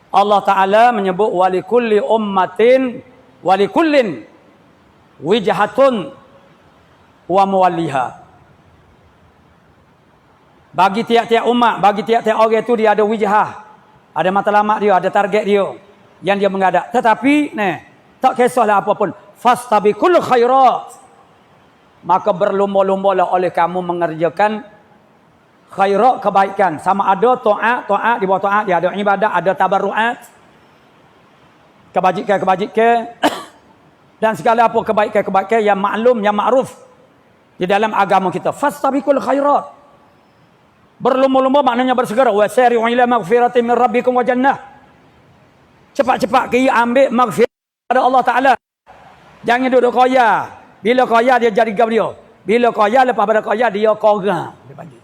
Allah Ta'ala menyebut walikulli ummatin walikullin wijhatun wa muwalliha. Bagi tiap-tiap umat, bagi tiap-tiap orang itu dia ada wijhah. Ada matlamat dia, ada target dia yang dia menghadap. Tetapi tak kisahlah apa pun. Fastabiqul khairat. Maka berlumba-lumbalah oleh kamu mengerjakan khairat, kebaikan. Sama ada taat, di bawah taat dia ada ibadah, ada tabarruat, kebajikan dan segala apa kebaikan yang maklum, yang makruf di dalam agama kita. Fastabiqul khairat. Berlumba-lumba maknanya bersegera. Wasari'u ila maghfiratin min rabbikum wa jannah. Cepat-cepat pergi ambil maghfirah pada Allah Taala. Jangan duduk kaya. Bila kaya dia jadi gap dia. Bila kaya lepas pada kaya dia korang. Dia panggil.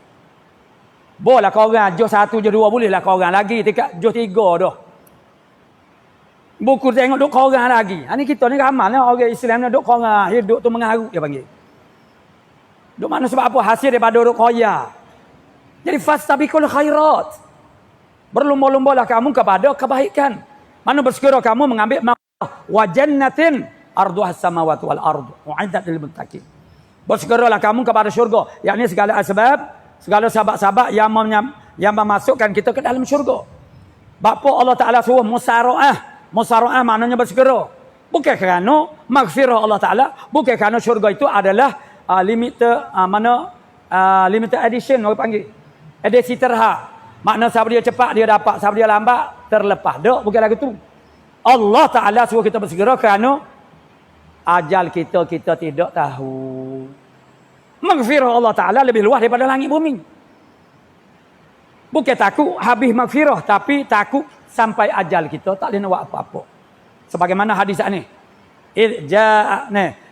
Boleh korang, juz 1, juz 2 bolehlah korang lagi, tingkat juz 3 dah. Buku tengok duk korang lagi. Ini kita ni ramal ni orang Islam ni duk korang, hidup tu mengarut dia panggil. Duk mana sebab apa? Hasil daripada duk kaya. Jadi fastabiqul khairat. Berlumba-lumbalah kamu kepada kebaikan. Mana bersegera kamu mengambil wa jannatin arduhas samawati wal ard u'iddat lil muttaqin. Bersegeralah kamu kepada syurga, yakni segala asbab, segala sabab-sabab yang memasukkan kita ke dalam syurga. Bapa Allah Taala suruh musaraah. Musaraah maknanya bersegera. Bukan kerana maghfirah Allah Taala, bukan kerana syurga itu adalah limited edition orang panggil. Edisi terhad. Makna siapa dia cepat dia dapat, siapa dia lambat terlepas. Tak, bukan lagu tu. Allah Taala suruh kita bersegera kerana ajal kita tidak tahu. Maghfirah Allah Taala lebih luas daripada langit bumi. Bukan takut habis maghfirah, tapi takut sampai ajal kita tak boleh nak buat apa-apa. Sebagaimana hadis ni.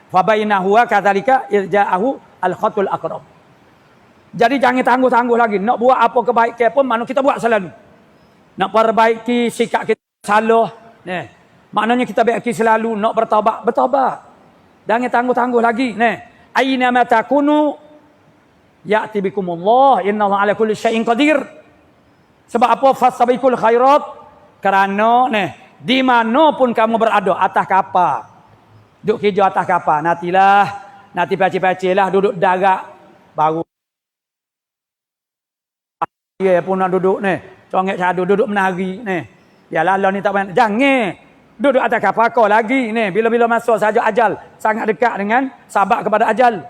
Fa bainahu wa kadzalika irja'ahu al-khatul aqrab. Jadi jangan tangguh-tangguh lagi. Nak buat apa kebaikan pun mana kita buat selalu. Nak perbaiki sikap kita salah. Maknanya kita baiki selalu. Nak bertaubat. Jangan tangguh-tangguh lagi. Aina ma takunu ya'ti bikumullah. Innallaha ala kulli syai'in qadir. Sebab apa? Fastabiqul khairat. Kerana di mana pun kamu berada, atas kapal. Duduk kerja atas kapal. Nanti paci-paci lah duduk darat. Baru dia pun nak duduk congek cadu duduk menari yalah Allah ni tak payah jangan duduk atas kapal kau lagi bila-bila masuk saja ajal sangat dekat dengan sabar kepada ajal.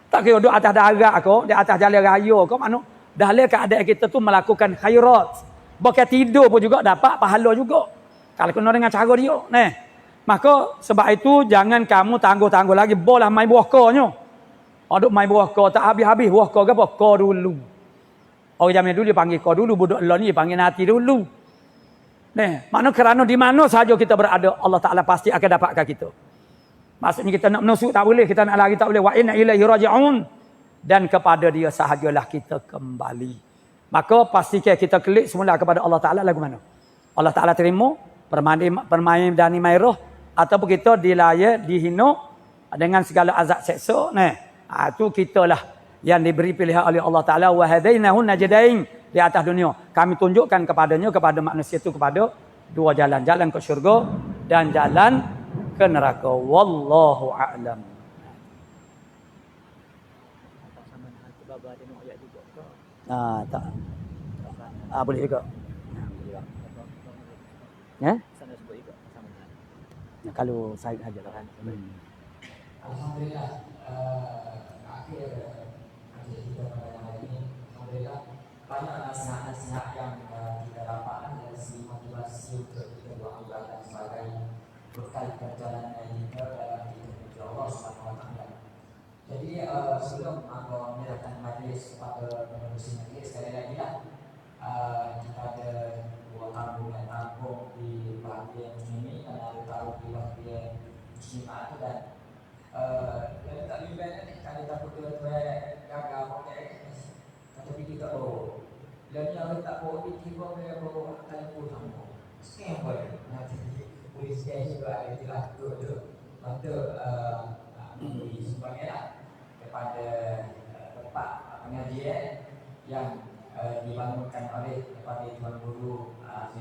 Tak kira duduk atas darat kau di atas jalan raya kau mana dalam keadaan kita tu melakukan khairat, bukan tidur pun juga dapat pahala juga kalau kena dengan cara dia maka sebab itu jangan kamu tangguh-tangguh lagi. Bolah main buah konyo duk main buah ko tak habis-habis buah ko apa ko dulu. Orang zaman dulu dia panggil kau dulu, budak Allah ni dia panggil nanti dulu. Mana kerana di mana sahaja kita berada, Allah Ta'ala pasti akan dapatkan kita. Maksudnya kita nak menusuk tak boleh, kita nak lari tak boleh. Wa inna ilaihi raji'un. Dan kepada dia sahajalah kita kembali. Maka pastikan kita klik semula kepada Allah Ta'ala lagu mana. Allah Ta'ala terima permain dani mairah, ataupun kita dilayak, dihina dengan segala azab seksa. Itu kita lah yang diberi pilihan oleh Allah Ta'ala. Wa hadainahu najdain, di atas dunia kami tunjukkan kepadanya, kepada manusia itu, kepada dua jalan, jalan ke syurga dan jalan ke neraka. Wallahu a'lam. Tak. Boleh juga. Kalau saya saja kan. Alhamdulillah. Akhir kita pada hari ini, alhamdulillah banyak nasihat-nasihat yang kita dapatkan dari segi motivasi untuk kita beramal dan sebagainya berkait perjalanan kita dalam kita menuju Allah Subhanahu Wa Taala. Jadi sebelum aku menyerahkan majlis kepada penerusi majlis, sekali lagi lah kita ada dua tamu yang tampung di bahagian muslimin dan ada tamu di bahagian muslimah itu, dan yang tak lebih banyak kalau takut tua-tua gagal pakai tapi kita dan yang tak bawa di tiba dia bawa telefon kamu scam boleh nanti polis dia juga ada jelas tu untuk memberi sumbangan kepada tempat pengajian yang dibangunkan oleh kepada Tuan Guru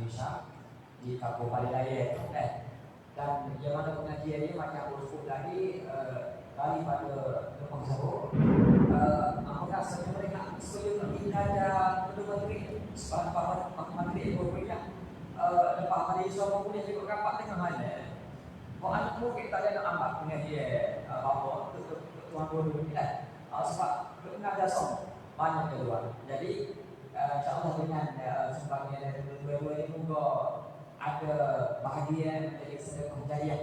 Syah di Kampung Palilaya dan yang mana pengajian ini macam urus lagi daripada Lepang Sabuk. Apakah sebenarnya mereka sebelum kita ada kedua menteri sebab Pak Menteri berkuliah lepas hari Islam boleh juga kapak tengah mana. Kau anakmu kita ada nak ambil pengajian bahawa Tuan Guru ni kan sebab pengajian som banyak kedua. Jadi insyaAllah dengan sebabnya dari kedua-dua ini moga ada bahagian dari sedekah jariah.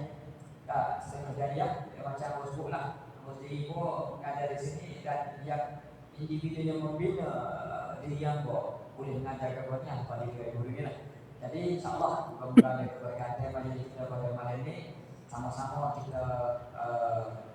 Sedekah jariah macam sebut lah, mesti ibu mengajar di sini dan yang individu yang membina diri yang boleh mengajar kepadanya pada dua guru lah. Jadi insyaAllah mudah-mudahan keberkatan majlis kita pada malam ini sama-sama kita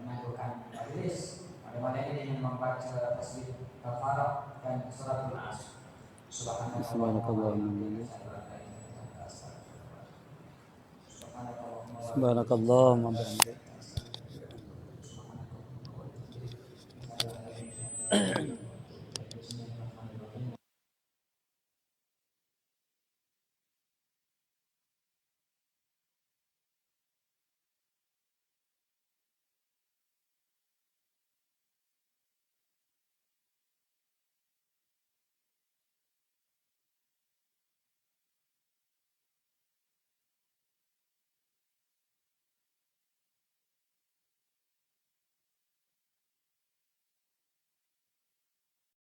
mengajukan majlis pada malam ini dengan membaca tasbih kafarah dan suratul As. Subhanakallahumma wa bihamdika.